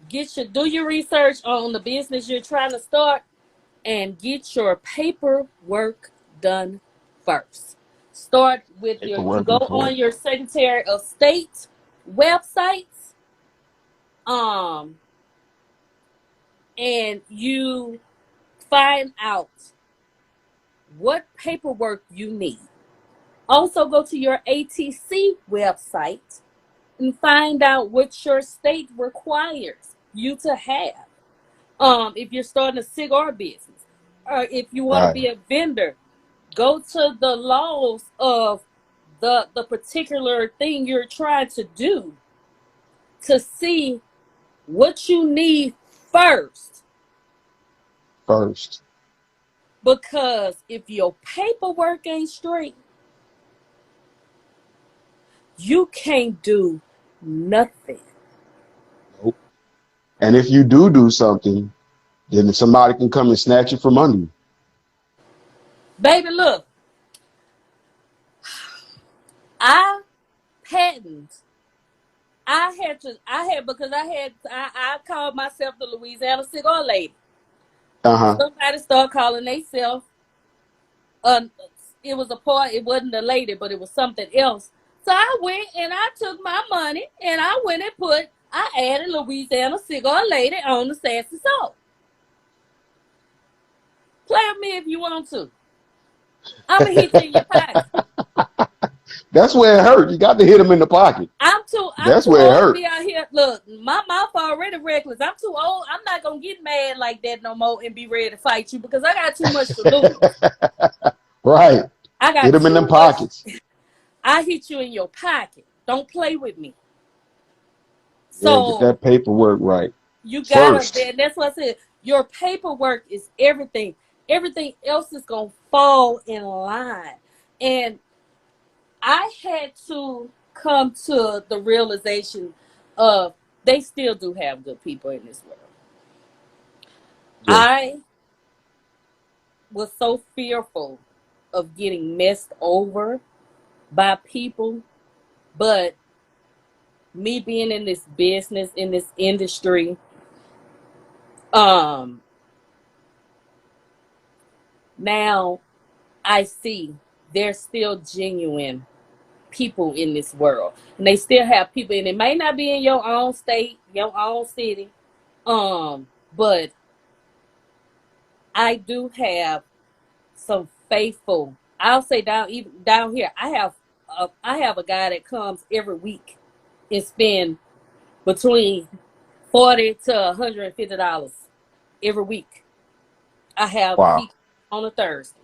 Do your research on the business you're trying to start and get your paperwork done first. Start with you Paperwork go on important. your Secretary of State websites, um, and you find out what paperwork you need. Also go to your ATC website and find out what your state requires you to have. If you're starting a cigar business, or if you want to Right. be a vendor, go to the laws of the particular thing you're trying to do to see what you need first. First. Because if your paperwork ain't straight, you can't do nothing. Nope. And if you do something, then somebody can come and snatch it from under you. Baby, look, I patent. I called myself the Louisiana Cigar Lady. Uh-huh. Somebody started calling themselves, uh, it was a part, it wasn't a lady, but it was something else. So I went and I took my money and I added Louisiana Cigar Lady on the Sassy Salt. Play with me if you want to. I'm going to hit you in your pocket. That's where it hurt. You got to hit him in the pocket. I'm That's too where it old to hurt. be out here. Look, my mouth already reckless. I'm too old. I'm not gonna get mad like that no more and be ready to fight you because I got too much to lose. Right. I Hit got him in them too much. pockets. I hit you in your pocket. Don't play with me. Yeah, get So that paperwork right. you gotta, First. and that's what I said. Your paperwork is everything. Everything else is gonna fall in line. And I had to come to the realization of they still do have good people in this world. Yeah. I was so fearful of getting messed over by people, but me being in this business, in this industry, um, now I see there's still genuine people in this world. And they still have people, and it may not be in your own state, your own city, but I do have some faithful. I'll say even down here, I have a guy that comes every week and spend between $40 to $150 every week. I have Wow. he on a Thursday,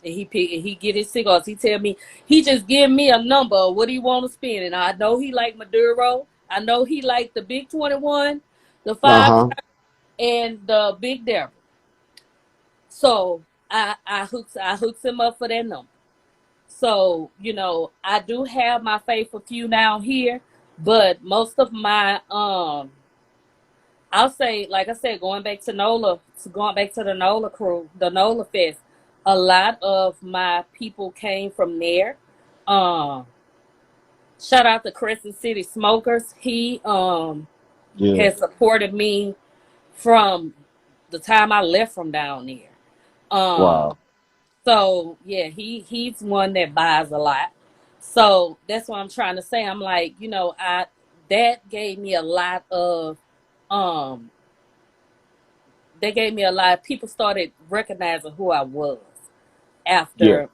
and he get his cigars. He tell me he just give me a number of what he want to spend, and I know he like Maduro. I know he like the Big 21, the five, Uh-huh. and the Big Devil. So I hooks him up for that number. So I do have my faithful few now here, but most of my I'll say, like I said, going back to the NOLA crew, the NOLA Fest, a lot of my people came from there. Um, Shout out to Crescent City Smokers. He Yeah. has supported me from the time I left from down there. Um, Wow. so yeah, he's one that buys a lot. So that's what I'm trying to say. I'm like, that gave me a lot of um people started recognizing who I was Yeah.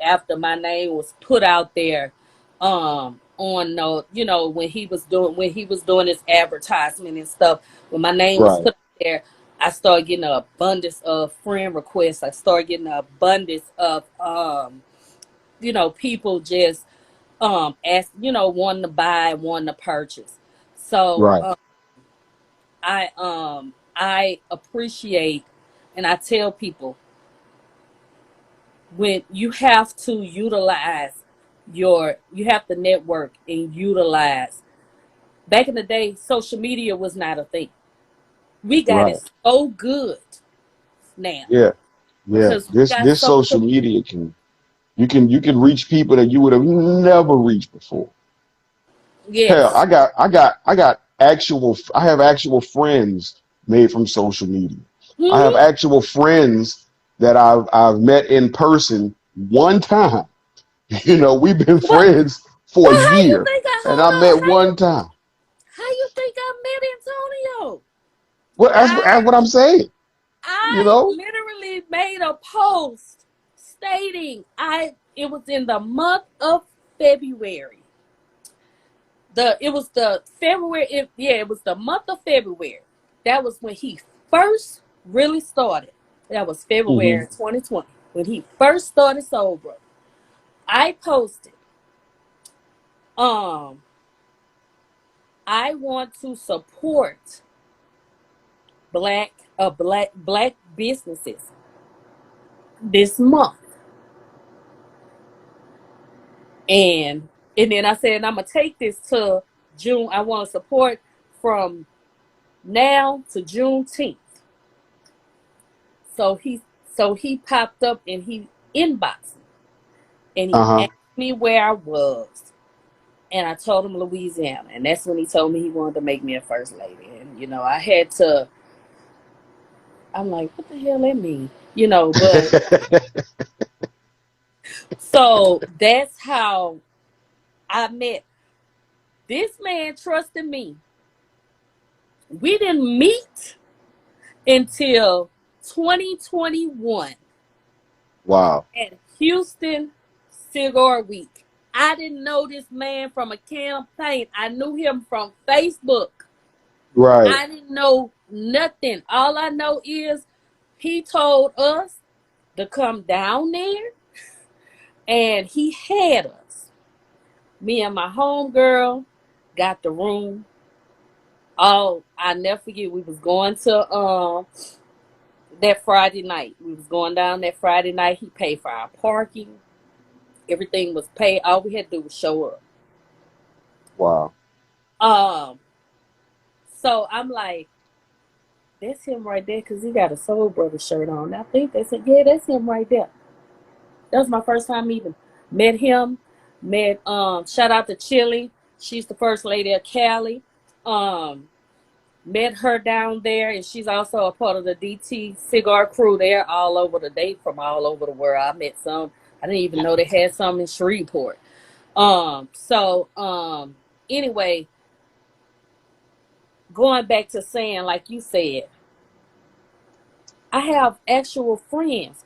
after my name was put out there on no when he was doing his advertisement and stuff. When my name was Right. put out there, I started getting an abundance of friend requests. I started getting an abundance of people just ask, wanting to buy, wanting to purchase. So Right. I appreciate, and I tell people, when you have to utilize you have to network and utilize. Back in the day, social media was not a thing. We got Right. it so good now Yeah. Yeah. because we got This social social. media you can reach people that you would have never reached before. Hell, Yes. I have actual friends made from social media. I have Hmm. actual friends that I've met in person one time. We've been What? friends for Well, a how you year, think I and hold I on? met one time. How you think I met Antonio? Well, that's I what I'm saying. You I know? literally made a post stating it was in the month of February. It was the February. It was the month of February. That was when he first really started. That was Hmm. February 2020 when he first started sober. I posted, um, I want to support black businesses this month, and and then I said I'm gonna take this to June. I want to support from now to Juneteenth. So he popped up and he inboxed me and he Uh-huh. asked me where I was. And I told him Louisiana. And that's when he told me he wanted to make me a first lady. And I had to, I'm like, what the hell that mean? But so that's how I met. This man trusted me. We didn't meet until 2021 Wow. at Houston Cigar Week. I didn't know this man from a campaign. I knew him from Facebook. Right. I didn't know nothing. All I know is he told us to come down there and he had us. Me and my homegirl got the room. Oh, I never forget, we was going to that Friday night. We was going down that Friday night. He paid for our parking. Everything was paid. All we had to do was show up. Wow. Um, so I'm like, that's him right there because he got a Soul Brother shirt on. I think that's it. Yeah, that's him right there. That was my first time even met him. Shout out to Chili. She's the first lady of Cali. Um, Met her down there, and she's also a part of the DT cigar crew. They're from all over the world. I met some. I didn't even know they had some in Shreveport. Anyway, going back to saying, like you said, I have actual friends.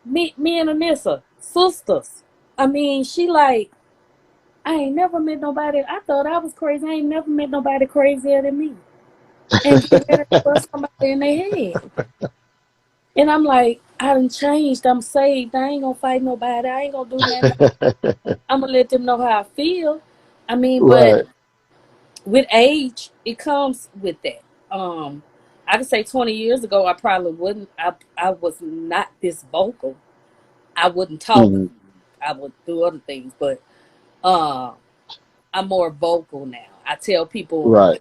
Me and Anissa, sisters. I mean, she like, I ain't never met nobody. I thought I was crazy. I ain't never met nobody crazier than me. and get ready to bust somebody in their head. And I'm like, I done changed. I'm saved. I ain't gonna fight nobody. I ain't gonna do nothing. I'm gonna let them know how I feel. I mean, but Right. with age, it comes with that. I could say 20 years ago, I probably wouldn't. I was not this vocal. I wouldn't talk. Hmm. I would do other things, but uh, I'm more vocal now. I tell people Right.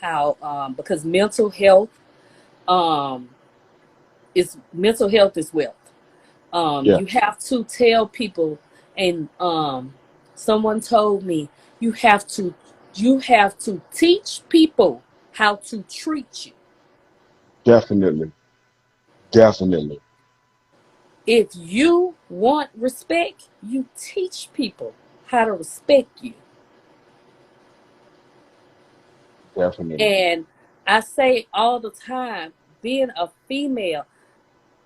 how because um, mental health is wealth. Yeah. You have to tell people, and someone told me you have to teach people how to treat you. Definitely. Definitely. If you want respect, you teach people how to respect you. Definitely. And I say all the time, being a female,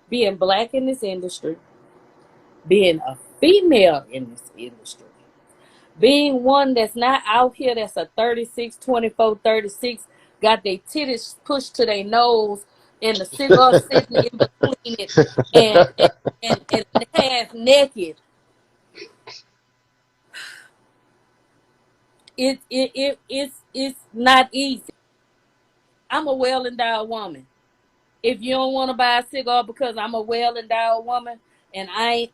being black in this industry, being a female in this industry, being one that's not out here that's a 36, 24, 36, got their titties pushed to their nose and the cigar sitting in between it and half naked. It's not easy. I'm a well endowed woman. If you don't want to buy a cigar because I'm a well endowed woman and I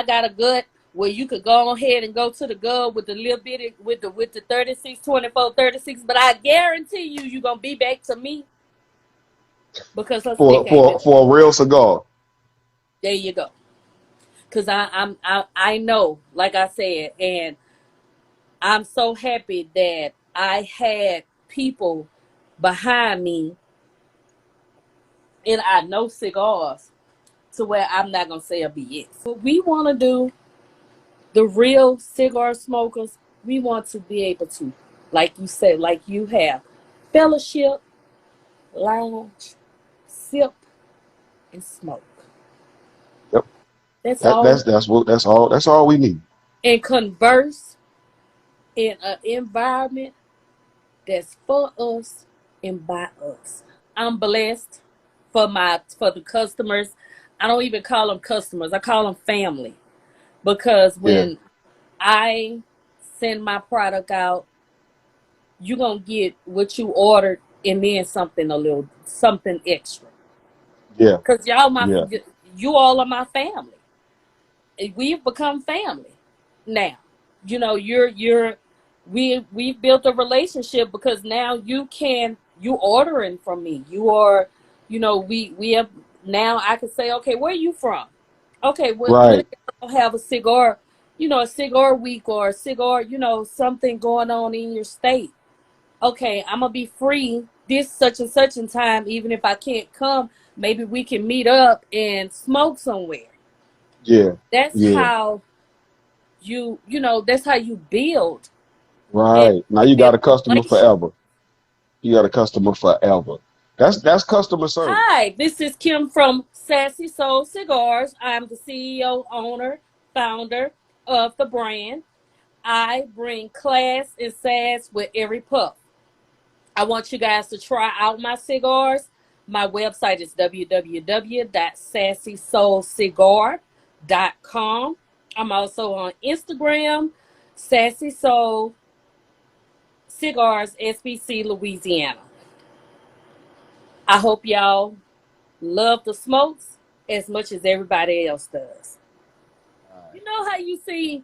got a gut where you could go ahead and go to the gut with the little bit with the 36, 24, 36, but I guarantee you're gonna be back to me because her stick ain't been. For a real cigar. There you go. Cause I know, like I said, and I'm so happy that I had people behind me and I know cigars to where I'm not gonna say a BS. What we want to do, the real cigar smokers, we want to be able to, like you said, like you have, fellowship, lounge, sip, and smoke. Yep. That's all. That's all we need. And converse in an environment that's for us and by us. I'm blessed for the customers. I don't even call them customers. I call them family because Yeah. when I send my product out, you're gonna get what you ordered and then something extra. Yeah. Cause Yeah. you all are my family. We've become family now. You know, we've built a relationship because now you ordering from me. You are, we have now. I can say, okay, where are you from? Okay, what Right. if I don't have a cigar? A cigar week or a cigar, something going on in your state. Okay, I'm gonna be free this such and such in time, even if I can't come. Maybe we can meet up and smoke somewhere. Yeah. That's Yeah. how that's how you build and Right. Now you you got build a customer relations. forever. You got a customer forever. That's customer service. Hi, this is Kim from Sassy Soul Cigars. I'm the CEO, owner, founder of the brand. I bring class and sass with every puff. I want you guys to try out my cigars. My website is www.sassysoulcigar.com. I'm also on Instagram, Sassy Soul Cigars, SBC, Louisiana. I hope y'all love the smokes as much as everybody else does. You know how you see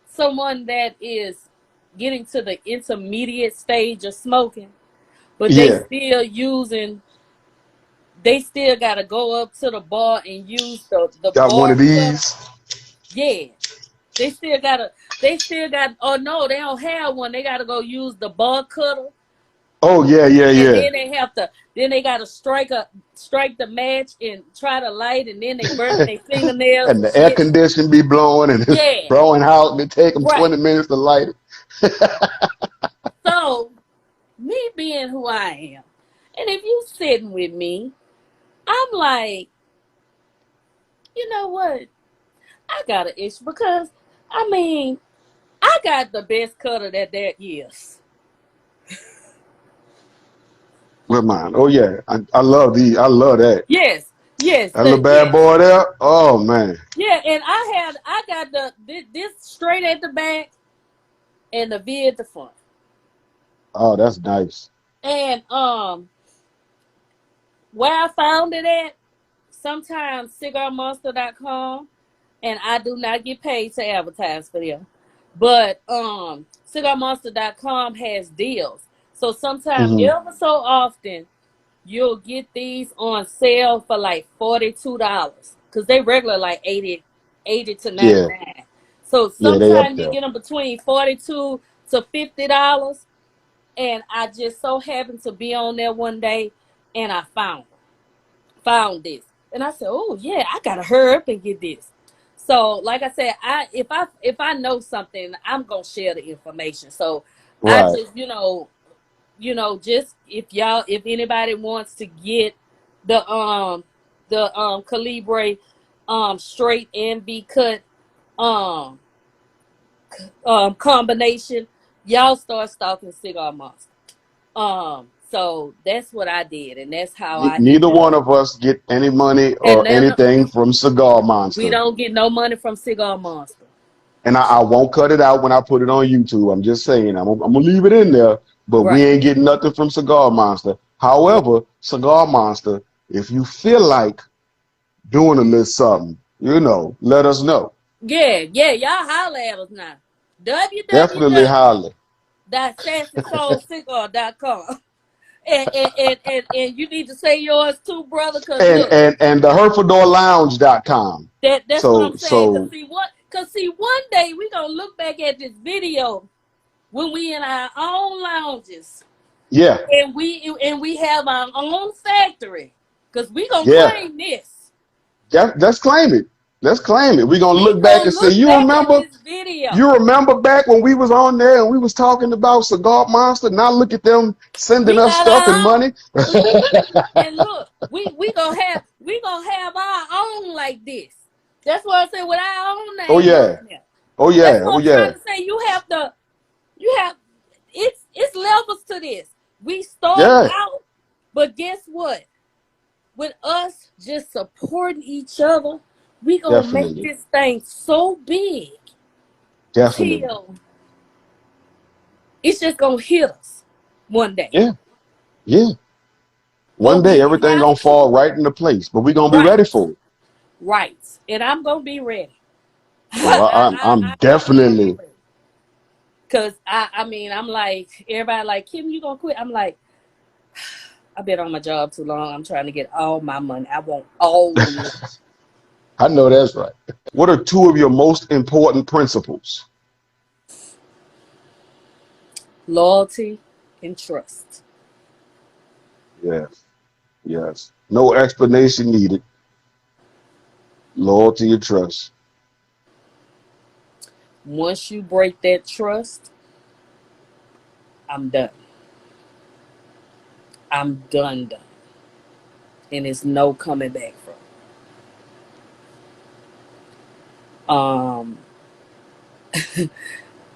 someone that is getting to the intermediate stage of smoking, but Yeah. they still got to go up to the bar and use the Got one bar of cutter. these. Yeah, they still got. Oh no, they don't have one. They got to go use the bar cutter, Oh yeah, yeah, and yeah. then they got to strike the match and try to light, and then they burn their fingernails And and the air shit. condition be blowing and it's Yeah, blowing out and it take them right. 20 minutes to light it. So me being who I am, and if you sitting with me, I'm like, you know what? I got an issue because I mean I got the best cutter that there is. With mine. Oh yeah. I love these. I love that. Yes, yes, That little bad yes. boy there. Oh man. Yeah, and I got this straight at the back and the V at the front. Oh, that's nice. And where I found it at, sometimes cigarmonster.com, and I do not get paid to advertise for them. But cigarmonster.com has deals. So sometimes Hmm. ever so often you'll get these on sale for like $42. Cause they regular like 80 to Yeah. 99. So Yeah, they up sometimes you there. get them between $42 to $50. And I just so happened to be on there one day and I found this. And I said, oh yeah, I gotta hurry up and get this. So like I said, if I know something, I'm gonna share the information. So I Right. just, just if anybody wants to get the Calibre straight and be cut um combination, y'all start stalking Cigar Monster. So that's what I did, and that's how I Neither ended one up. of us get any money And or then anything from Cigar we Monster. don't get no money from Cigar Monster. And I won't cut it out when I put it on YouTube. I'm just saying, I'm gonna leave it in there, but we Right. ain't getting nothing from Cigar Monster. Yeah. However, Cigar Monster, if you feel like doing a little something, let us know. Yeah, yeah, y'all holler at us now. Definitely holler. www.sassysoulcigar.com. And you need to say yours too, brother, because And look, and and the HerfadorLounge.com. that's what I'm So saying. so Cause see, one day we gonna look back at this video when we in our own lounges yeah, and we have our own factory. Cause we gonna yeah. claim this. Let's claim it. Let's claim it. We're gonna We look back gonna and say, look you back at remember? this video. You remember back when we was on there and we was talking about Cigar Monster? Now look at them sending We us got stuff and our own. money. And look, we gonna have our own like this. That's what I said with our own Oh name on yeah. there. Oh That's yeah. Oh what I'm yeah. trying to say. You have it's levels to this. We starting Yeah. out, but guess what? With us just supporting each other, we gonna make Definitely. this thing so big Definitely. till it's just gonna hit us one day. Yeah. Yeah. One But day we everything have gonna fall to. right into place, but we gonna be Right, ready for it. right. And I'm gonna be ready. Oh, I'm I'm gonna be definitely. ready. Cause I mean I'm like everybody like Kim, you gonna quit? I'm like, I've been on my job too long. I'm trying to get all my money. I want all the money. I know that's right. What are two of your most important principles? Loyalty and trust. Yes. Yes. No explanation needed. Loyalty and trust. Once you break that trust, I'm done. I'm done. And it's no coming back from.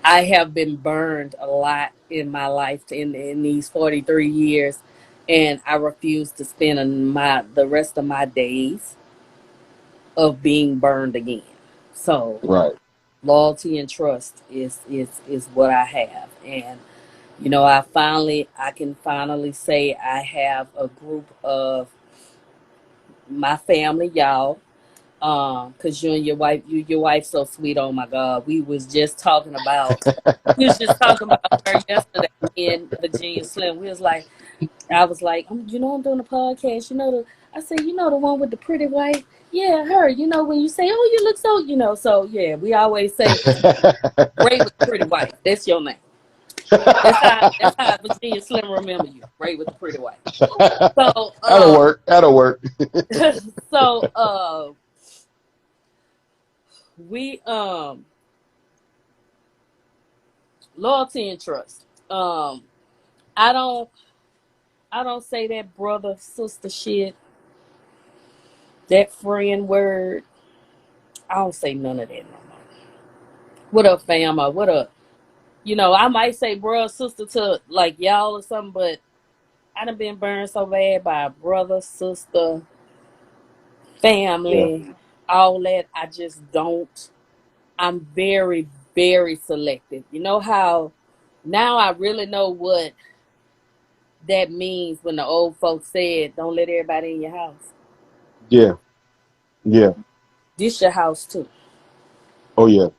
I have been burned a lot in my life in these 43 years, and I refuse to spend the rest of my days of being burned again. So Right. loyalty and trust is what I have, and I can finally say I have a group of my family, y'all. Cause you and your wife so sweet. Oh my God, we was just talking about her yesterday. Me and Virginia Slim. I was like, I'm doing a podcast. I said, the one with the pretty wife. Yeah, her. When you say, oh, you look so, So yeah, we always say, Ray with the pretty wife. That's your name. That's how Virginia Slim remember you. Ray with the pretty wife. So That'll work. That'll work. so we loyalty and trust. I don't I don't say that brother sister shit, that friend word. I don't say none of that no more. What up, fam? Or what up? I might say bro sister to like y'all or something, but I done been burned so bad by a brother, sister, Yeah, family, all that. I just don't. I'm very, very selective. You know how now I really know what that means when the old folks said, "Don't let everybody in your house." yeah, yeah. This your house too. Oh yeah.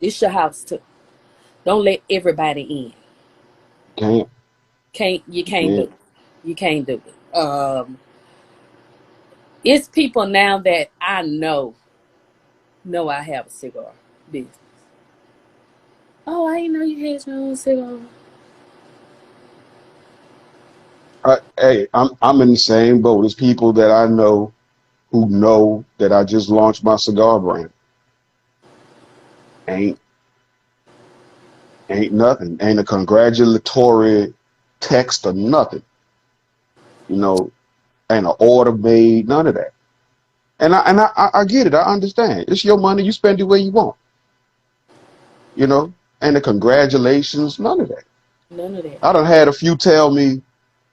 This your house too. Don't let everybody in. Can't, You can't do can't. it. You can't do it. It's people now that I know I have a cigar business. Oh, I didn't know you had your own cigar. Hey, I'm in the same boat as people that I know that I just launched my cigar brand. Ain't ain't nothing. Ain't a congratulatory text or nothing. You know, ain't an order made. None of that. And I get it. I understand. It's your money. You spend it where you want. You know, and the congratulations. None of that. None of that. I done had a few tell me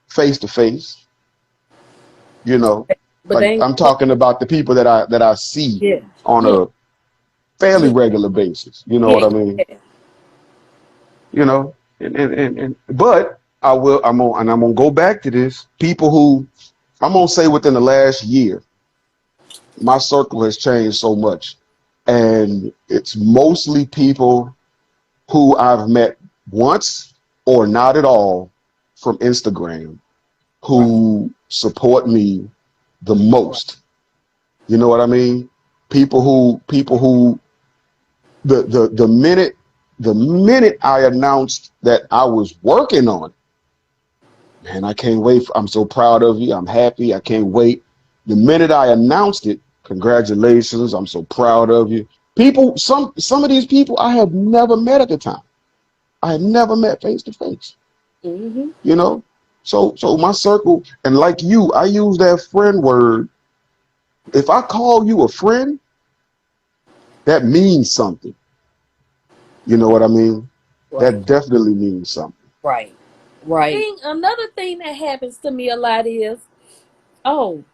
face to face. You know, But they like ain't I'm gonna talking about the people that I see yeah, on yeah, a fairly yeah, regular basis. You know yeah, what I mean? yeah. You know, and but I'm gonna go back to this. People who I'm gonna say within the last year, my circle has changed so much. And it's mostly people who I've met once or not at all from Instagram Right, who support me the right. most. You know what I mean? People who the minute I announced that I was working on it, man, I can't wait. I'm so proud of you. I'm happy. I can't wait. The minute I announced it, congratulations. I'm so proud of you. People, some of these people I had never met at the time. I had never met face to face. Mm-hmm. You know, so my circle, and like you, I use that friend word. If I call you a friend, that means something. You know what I mean? Right, That definitely means something. right, right. Another thing that happens to me a lot is, oh,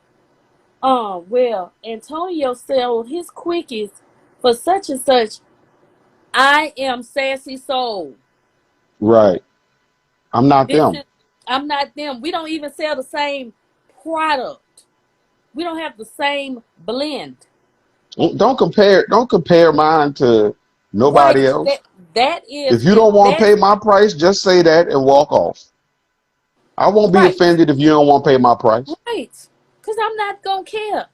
well, Antonio sold his quickies for such and such. I am Sassy Soul. Right. I'm not This them. is I'm not them. We don't even sell the same product. We don't have the same blend. Don't compare mine to Right. nobody else. That is If you and don't want to pay that's my price, just say that and walk off. I won't be right. offended if you don't want to pay my price. Right. Cause I'm not gonna care.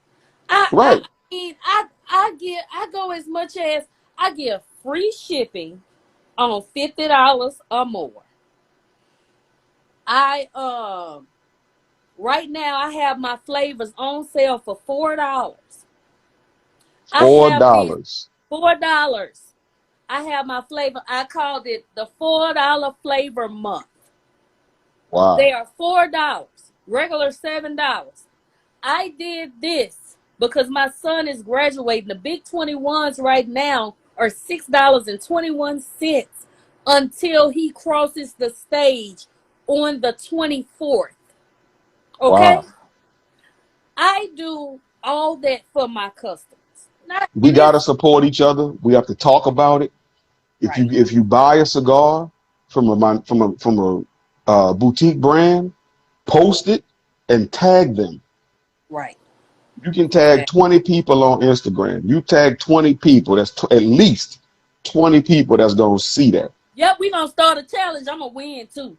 I Right. mean I go as much as I give free shipping on $50 or more. I right now I have my flavors on sale for $4. I Four have these dollars. $4. I have my flavor. I called it the $4 flavor month. They Wow. are $4, regular $7. I did this because my son is graduating. The big 21s right now are $6.21 until he crosses the stage on the 24th. Okay? Wow. I do all that for my customers. Not We and gotta it's support each other. We have to talk about it. If you right, if you buy a cigar from a boutique brand, post it and tag them. right. You can tag Exactly. 20 people on Instagram. You tag 20 people. That's at least 20 people that's gonna see that. Yep, we gonna start a challenge. I'm gonna win too.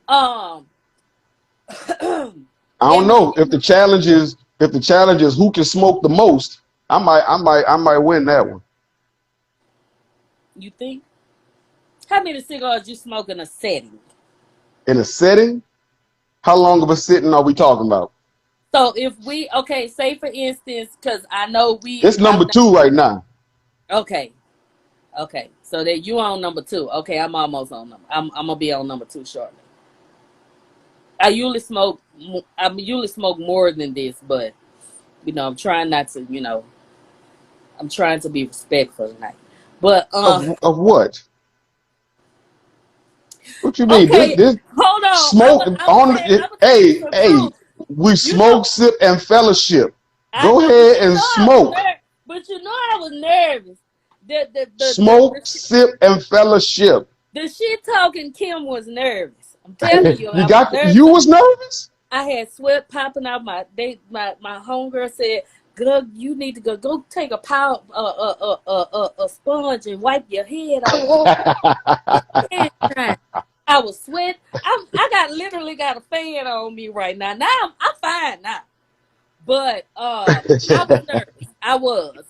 Um I don't and when know if the challenge is who can smoke the most. I might win that one. you think how many cigars you smoke in a setting? In a setting, how long of a sitting are we talking about? So if we okay, say for instance, because I know It's number I'm not two right now. okay, okay. So that you on number two. Okay, I'm almost on number. I'm gonna be on number two shortly. I usually smoke more than this, but I'm trying not to. I'm trying to be respectful tonight. But Of what? What you mean? Okay, This hold on. smoke on I'm it. gonna tell you Hey, some hey, truth. we You know, smoke, sip, and fellowship. I Go know, but ahead you and know I was smoke. nervous. But you know I was nervous. Smoke, sip, and fellowship. The shit talking Kim was nervous. I'm telling you, I was You nervous. was nervous? I had sweat popping out my homegirl said, "Girl, you need to go take a a sponge and wipe your head off. Head dry." I was sweat. I literally got a fan on me right now. Now I'm fine now. But I was nervous. I was.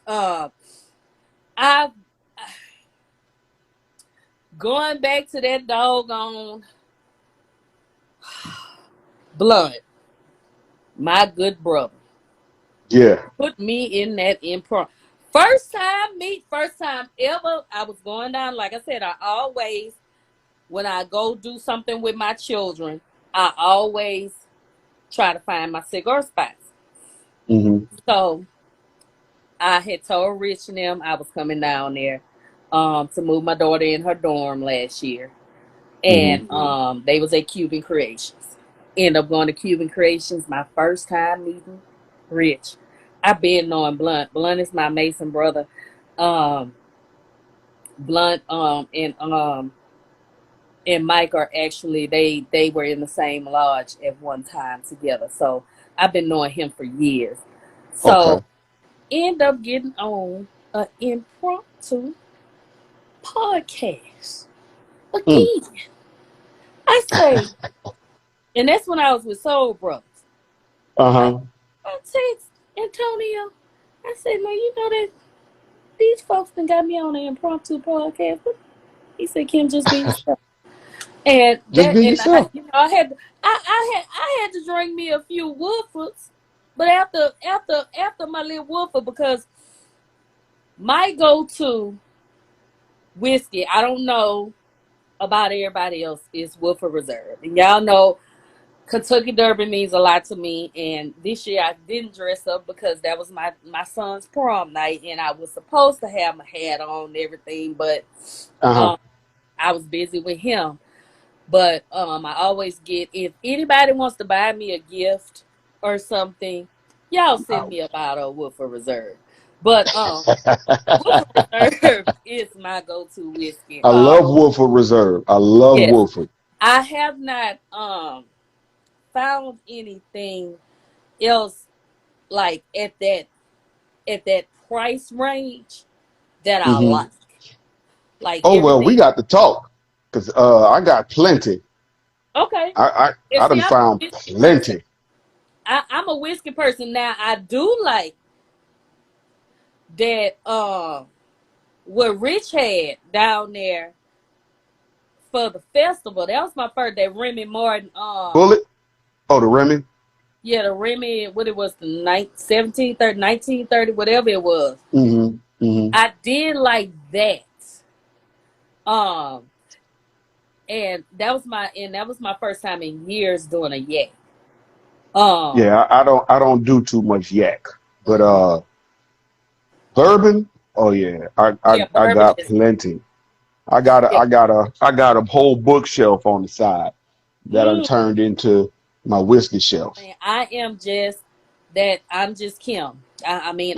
I going back to that doggone blunt. My good brother Yeah. put me in that improv. First time ever. I was going down. Like I said, I always, when I go do something with my children, I always try to find my cigar spots. Hmm. So I had told Rich and them I was coming down there to move my daughter in her dorm last year. Hmm. And they was at Cuban Creations. End up going to Cuban Creations, my first time meeting Rich. I've been knowing Blunt. Blunt is my Mason brother. Um, Blunt and Mike are actually they were in the same lodge at one time together. So I've been knowing him for years. Okay. So end up getting on an impromptu podcast Mm. again. I say, and that's when I was with Soul Brothers. I, Uh-huh. I text Antonio. I said, "Man, you know that these folks done got me on an impromptu podcast." But he said, "Kim, just be yourself." And Just be I, yourself. I had to drink me a few woofers, but after my little woofer, because my go-to whiskey, I don't know about everybody else, is Woodford Reserve, and y'all know Kentucky Derby means a lot to me. And this year I didn't dress up because that was my son's prom night, and I was supposed to have my hat on and everything, but Uh-huh. um, I was busy with him. But I always get, if anybody wants to buy me a gift or something, y'all send me a bottle of Woodford Reserve. But Woodford Reserve is my go-to whiskey. I love Wolford Reserve. I love Yes, Wolford. I have not found anything else like at that price range that I Hmm. like. Like Oh well, we everything. got to talk. Cause I got plenty. Okay. And I see, done I'm a found whiskey person. plenty. I'm a whiskey person now. I do like that what Rich had down there for the festival. That was my first, that Remy Martin Bullet? Oh, the Remy? yeah, the Remy, what it was, the 1730, 1930, whatever it was. Hmm. Hmm. I did like that. Um and that was my first time in years doing a yak. Um Yeah, I don't do too much yak. But mhm. bourbon? Oh yeah. Yeah, I bourbon got is plenty. yeah. I got a whole bookshelf on the side that I Mm, turned into my whiskey shelf. man, I am just that I'm just Kim. I mean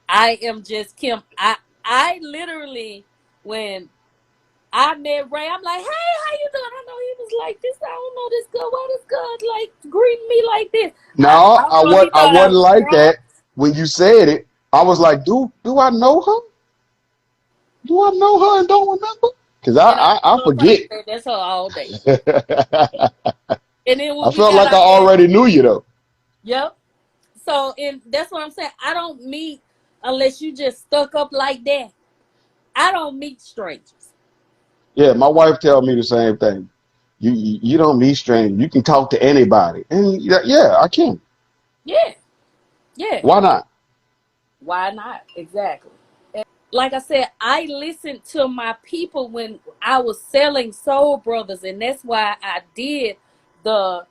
I am just Kim. I literally, when I met Ray, I'm like, "Hey, how you doing?" I know he was like this. I don't know this girl. Why this girl like greeting me like this? I No, don't know if he I thought I wasn't was like drunk. that. When you said it, I was like, do I know her? Do I know her and don't remember? Because And I I told her, I forget. said, "That's her all day." I And then when we felt got like I out there, already knew you though. yep. So, and that's what I'm saying. I don't meet unless you just stuck up like that. I don't meet strangers. Yeah, my wife tell me the same thing. You don't need strangers. You can talk to anybody. And yeah, I can. Yeah, yeah. Why not? Why not? Exactly. Like I said, I listened to my people when I was selling Soul Brothers, and that's why I did the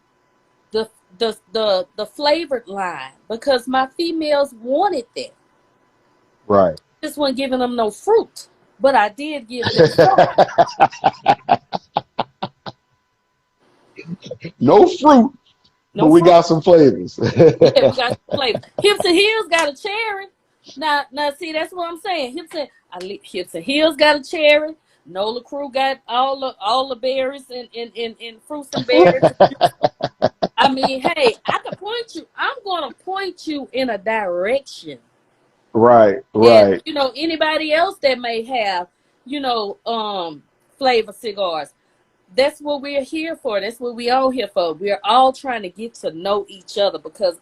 the the flavored line, because my females wanted that. Right. Just wasn't giving them no fruit, but I did give them some. No fruit, but No we fruit. got some flavors. Yeah, we got some flavor. Hips and Heels got a cherry. Now, see, that's what I'm saying. Hips and Heels got a cherry. Nola Crew got all the berries and fruits and berries. I mean, hey, I could point you. I'm gonna point you in a direction. Right, And right. anybody else that may have, flavor cigars. That's what we're here for. That's what we all here for. We're all trying to get to know each other because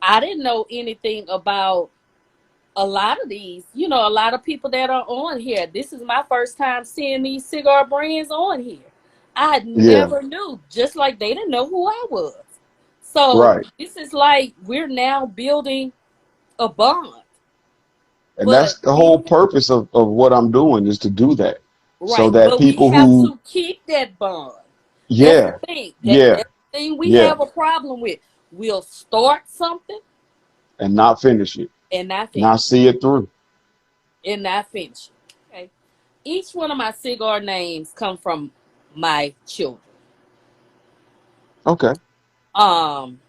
I didn't know anything about a lot of these, a lot of people that are on here. This is my first time seeing these cigar brands on here. I Yeah, never knew, just like they didn't know who I was. So right. this is like we're now building a bond. And But that's the we whole purpose of what I'm doing is to do that. So right, that but we people have who, to keep that bond. That's the yeah, thing. yeah, That's the thing we yeah, have a problem with. We'll start something and not finish it, and not not finish see it through. it. And not finish it. Okay. Each one of my cigar names come from my children. Okay. Um,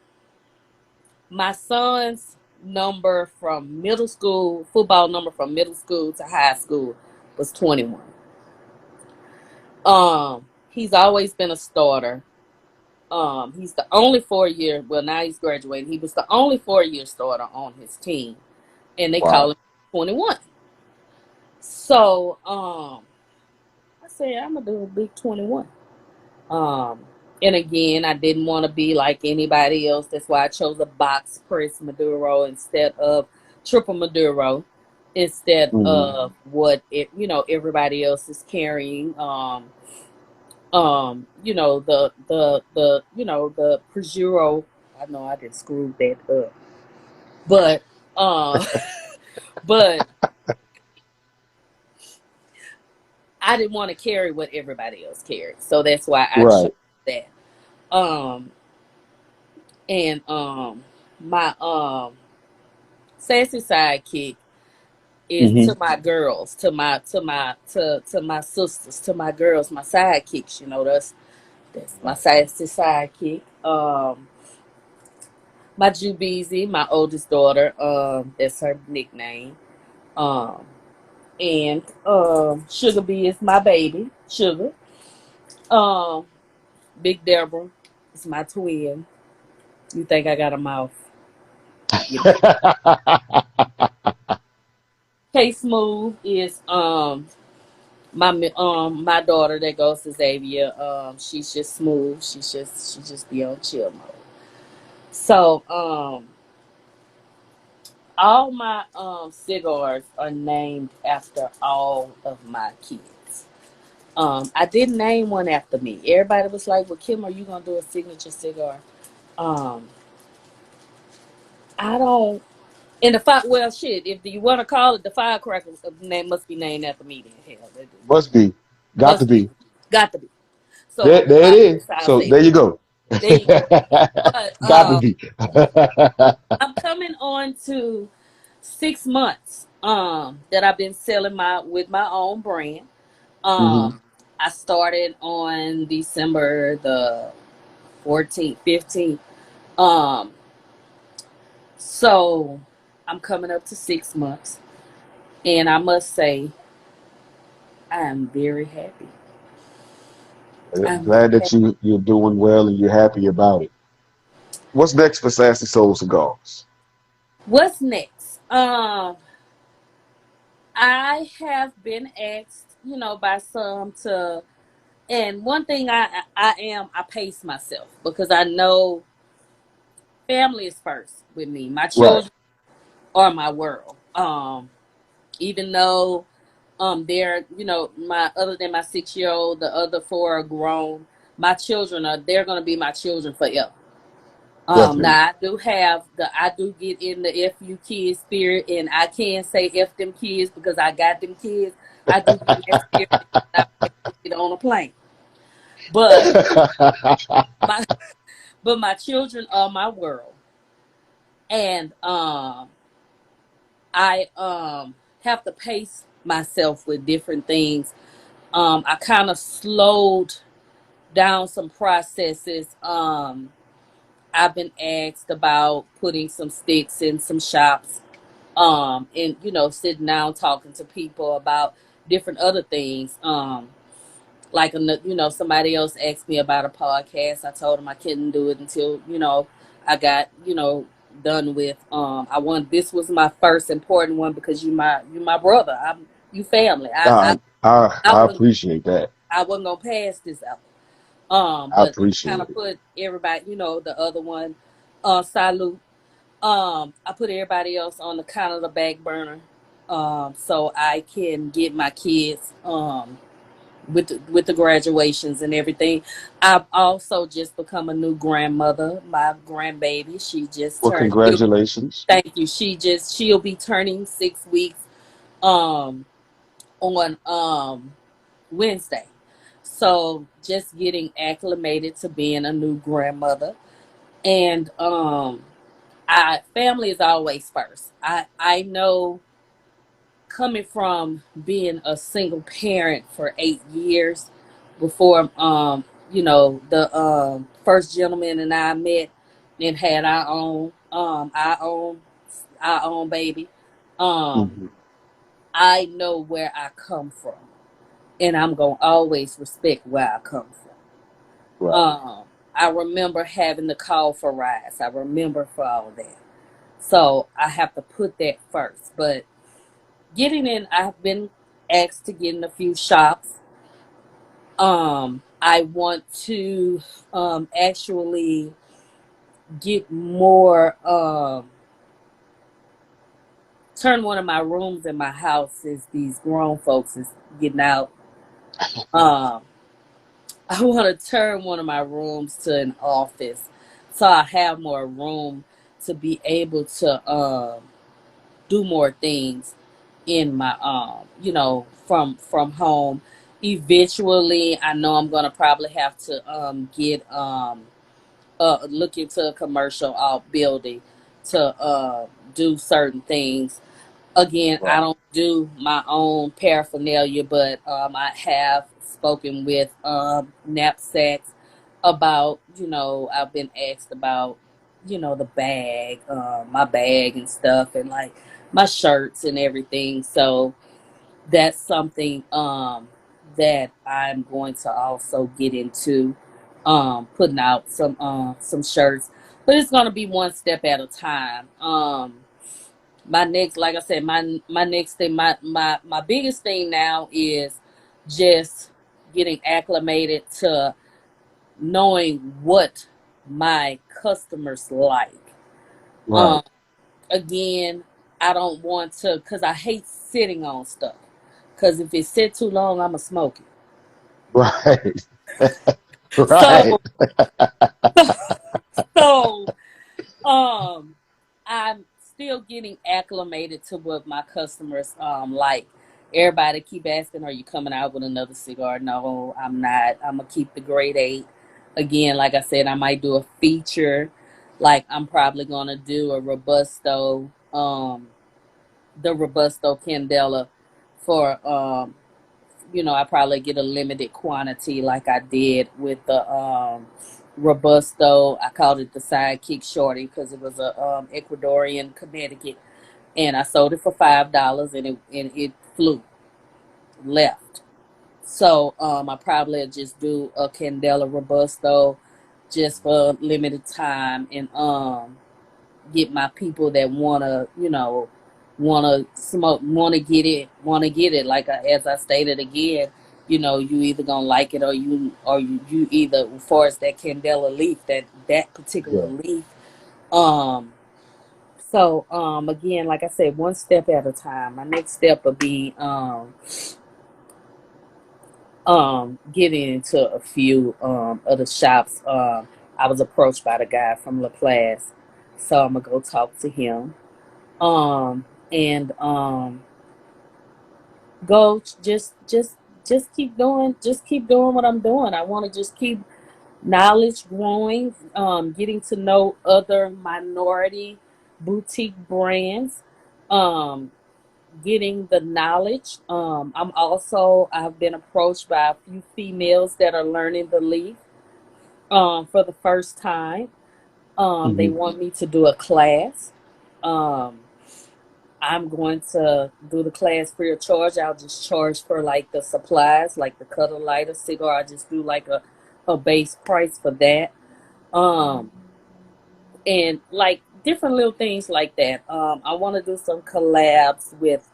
my son's number from middle school, football number from middle school to high school was 21. He's always been a starter. He's the only 4 year, well now he's graduating. He was the only 4 year starter on his team. And they call Wow. him 21. So, I said I'm gonna do a big 21. Um, and again, I didn't want to be like anybody else. That's why I chose a box press Maduro instead of triple Maduro, instead Hmm. of what everybody else is carrying. The Prosciutto. I know I did screw that up, but uh, but I didn't want to carry what everybody else carried, so that's why I chose Right. that. Um, and my sassy sidekick is Hmm. to my girls, to my sisters, to my girls, my sidekicks. That's my sassy sidekick. My Jubeezy, my oldest daughter. That's her nickname. Um, and Sugar Bee is my baby, Sugar. Um, Big Deborah is my twin. You think I got a mouth? You know. K Smooth is my daughter that goes to Xavier. She's just smooth. She just be on chill mode. So all my cigars are named after all of my kids. I didn't name one after me. Everybody was like, "Well, Kim, are you gonna do a signature cigar?" Um, I don't. And the fire, well, shit. If you want to call it the firecrackers, the name must be named after me. Then hell, that Must be. Got to must be, be. got to be. So There it I is. guess I'll So say there that. you go. There you go. But Got to be. I'm coming on to 6 months that I've been selling my with my own brand. Hmm. I started on December the 14th, 15th. Um, so I'm coming up to 6 months, and I must say I am very happy. I'm very Glad that happy. you're doing well and you're happy about it. What's next for Sassy Soul Cigars? What's next? I have been asked, by some to, and one thing I pace myself because I know family is first with me. My Right. children are my world. Even though they're my other than my 6 year old, the other four are grown. My children they're gonna be my children forever. Definitely. Now I do get in the F you kids spirit, and I can say F them kids because I got them kids. I do get in that spirit and I get on a plane. But my but my children are my world. And I have to pace myself with different things. I kind of slowed down some processes. I've been asked about putting some sticks in some shops, and sitting down talking to people about different other things. Like somebody else asked me about a podcast. I told them I couldn't do it until I got done with. I want This was my first important one because you my brother. I'm you family. I I, I I wasn't appreciate that. I wasn't gonna pass this out. I But kind appreciate of it. put everybody, the other one, salute. I put everybody else on the kind of the back burner, so I can get my kids, with the graduations and everything. I've also just become a new grandmother. My grandbaby, she just Well, turned. congratulations. Thank you. She'll be turning 6 weeks, um, on Wednesday. So just getting acclimated to being a new grandmother, and I family is always first. I know, coming from being a single parent for 8 years before the first gentleman and I met and had our own baby. um Hmm. I know where I come from, and I'm gonna always respect where I come from. Right. I remember having to call for rides. I remember for all that. So I have to put that first. But getting in, I've been asked to get in a few shops. I want to actually get more, turn one of my rooms in my house, as these grown folks is getting out. Um, I want to turn one of my rooms to an office, so I have more room to be able to do more things in my from home. Eventually, I know I'm gonna probably have to get look into a commercial building to do certain things. Again, I Right. don't do my own paraphernalia, but I have spoken with knapsacks about, I've been asked about, the bag, my bag and stuff, and like my shirts and everything. So that's something that I'm going to also get into, putting out some shirts, but it's going to be one step at a time. My next, like I said, my next thing, my biggest thing now is just getting acclimated to knowing what my customers like. Right. um Again, I don't want to, because I hate sitting on stuff, because if it sit too long, I'm a smoke it. Right. So Right. so um I'm still getting acclimated to what my customers like. Everybody keep asking, "Are you coming out with another cigar?" No, I'm not. I'm gonna keep the grade 8. Again, like I said, I might do a feature. Like I'm probably gonna do a robusto, the robusto candela for I probably get a limited quantity like I did with the Robusto. I called it the Sidekick Shorty because it was a Ecuadorian Connecticut, and I sold it for $5, and it flew left. So I probably just do a Candela Robusto just for limited time, and get my people that wanna smoke, wanna get it. Like as I stated again, you either gonna like it, or you either, as far as that candela leaf, that particular Yeah. leaf. Um, so again, like I said, one step at a time. My next step will be getting into a few other shops. I was approached by the guy from La Place, so I'm gonna go talk to him, and go just keep doing what I'm doing. I want to just keep knowledge growing, getting to know other minority boutique brands, um getting the knowledge. I've been approached by a few females that are learning the leaf for the first time. They Hmm. want me to do a class. Um, I'm going to do the class free of charge. I'll just charge for like the supplies, like the cutter lighter, cigar. I just do like a base price for that. Um, and like different little things like that. I want to do some collabs with,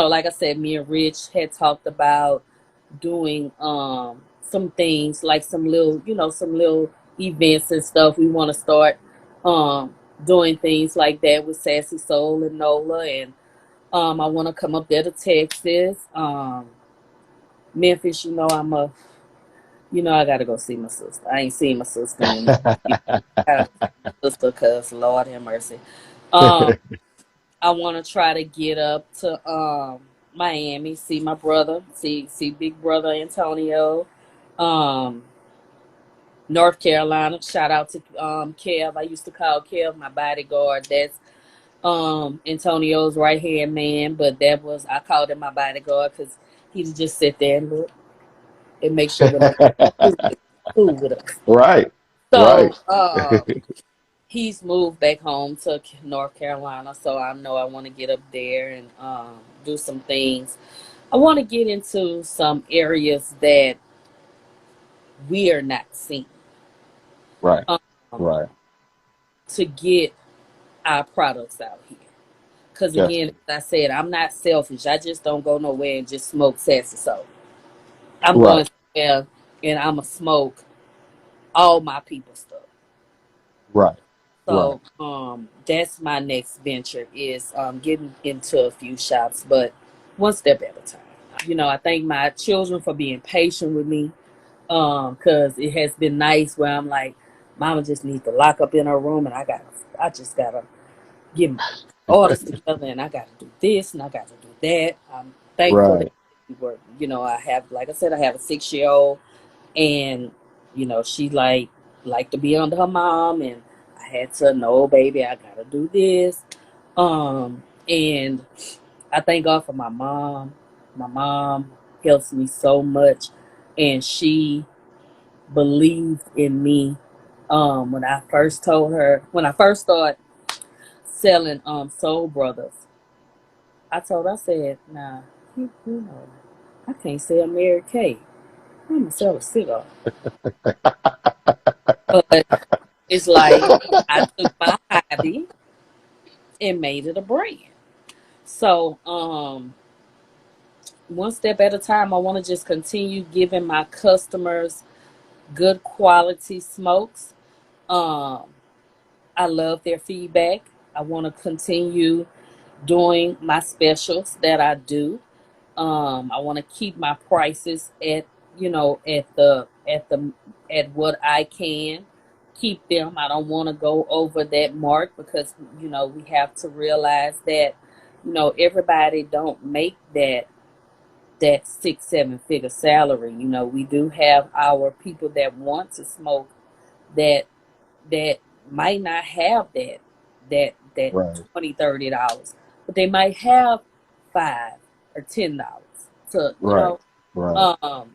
like I said, me and Rich had talked about doing some things like some little events and stuff. We want to start um doing things like that with Sassy Soul and Nola, and I want to come up there to Texas, Memphis. I gotta go see my sister. I ain't seen my sister in I gotta go see my sister because Lord have mercy. Um, I want to try to get up to Miami, see my brother, see big brother Antonio. Um, North Carolina. Shout out to Kev. I used to call Kev my bodyguard. That's Antonio's right hand man, but I called him my bodyguard because he'd just sit there and look and make sure that nobody fool with us. Right, So right. he's moved back home to North Carolina, so I know I want to get up there and do some things. I want to get into some areas that we are not seeing, Right, um, right. to get our products out here. Because again, Definitely. as I said, I'm not selfish. I just don't go nowhere and just smoke Sassy Soul. I'm Right, going somewhere and I'm going to smoke all my people's stuff. right, right. So that's my next venture is getting into a few shops, but one step at a time. I thank my children for being patient with me, because it has been nice where I'm like, Mama just needs to lock up in her room, and I just gotta get my orders together, and I gotta do this and I gotta do that. I'm thankful that Right. we were, I have, like I said, I have a 6 year old, and she like to be under her mom, and I had to know, baby, I gotta do this. And I thank God for my mom. My mom helps me so much, and she believed in me. When I first started selling Soul Brothers, I said, nah, you know, I can't sell Mary Kay. I'm gonna sell a cigar. But it's like I took my hobby and made it a brand. So one step at a time, I want to just continue giving my customers good quality smokes. Um, I love their feedback. I want to continue doing my specials that I do. I want to keep my prices at what I can keep them. I don't want to go over that mark because we have to realize that everybody don't make that 6 7 figure salary. We do have our people that want to smoke that that might not have that Right, 20 $30, but they might have $5 or $10 to right, right, um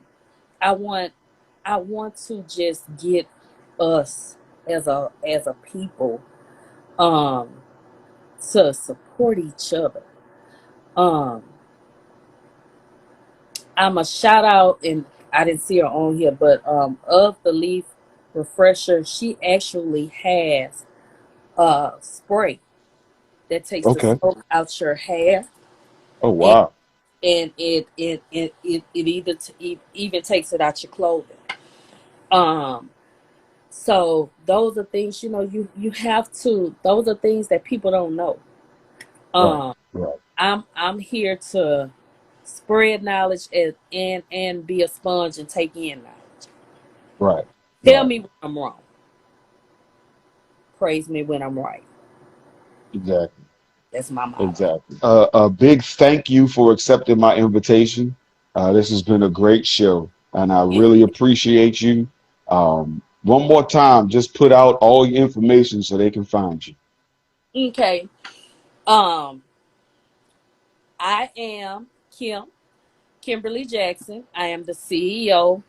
I want to just get us as a people um to support each other. um I'm a shout out, and I didn't see her on here, but of the leaf refresher, she actually has a spray that takes the okay. smoke out your hair, Oh, and wow. it even takes it out your clothing. Um, so those are things you have to. Those are things that people don't know. Right, Um, right, I'm here to spread knowledge and be a sponge and take in knowledge. right, Tell right. me when I'm wrong. Praise me when I'm right. Exactly, That's my motto. exactly. A big thank you for accepting my invitation. This has been a great show, and I Yeah. really appreciate you. One more time, just put out all your information so they can find you. Okay. Um, I am Kimberly Jackson. I am the CEO,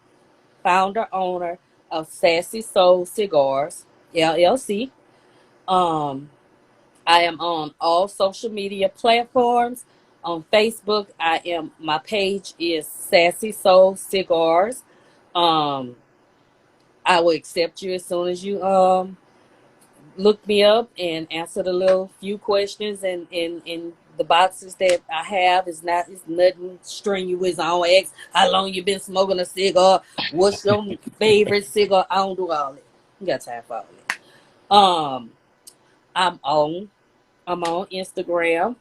founder, owner of Sassy Cigars, LLC. Um, I am on all social media platforms. On Facebook, my page is Sassy Cigars. Um, I will accept you as soon as you look me up and answer the little few questions in the boxes that I have. It's nothing strenuous. I don't ask how long you been smoking a cigar, what's your favorite cigar. I don't do all that. You got time for all that. I'm on I'm on Instagram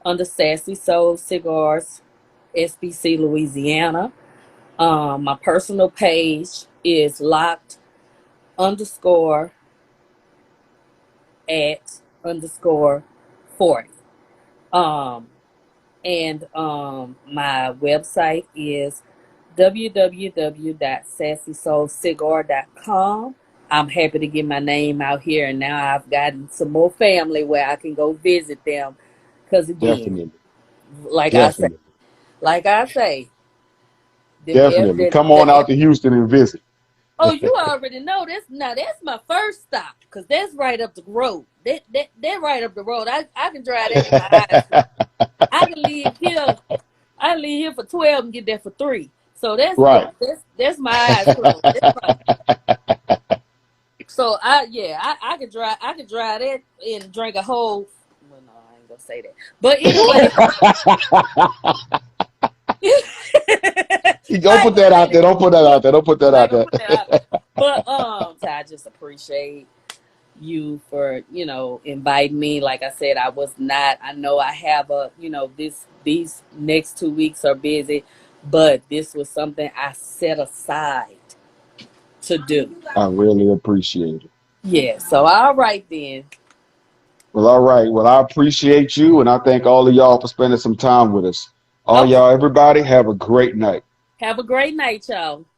under Sassy Soul Cigars, SBC Louisiana. My personal page is locked underscore at underscore 40. Um, and my website is www.sassysoulcigar.com. I'm happy to get my name out here, and now I've gotten some more family where I can go visit them. Because again, Definitely. like I say, Definitely. like I say, Definitely. Come on out to Houston and visit. oh, you already know this. Now that's my first stop because that's right up the road. That right up the road. I can drive that with my eyes closed. I can leave here. I leave here for 12 and get there for 3. So Right. that's my eyes closed. That's right. So I could drive that and drink a whole. Well, no, I ain't gonna say that. But anyway, Don't put that out there. Don't put that out there. Don't put that out there. But so I just appreciate you for inviting me. Like I said, I was not. I know I have these next 2 weeks are busy, but this was something I set aside to do. I really appreciate it. Yeah. So all right then. Well, all right. Well, I appreciate you, and I thank all of y'all for spending some time with us. All Okay. y'all, everybody, have a great night. Have a great night, y'all.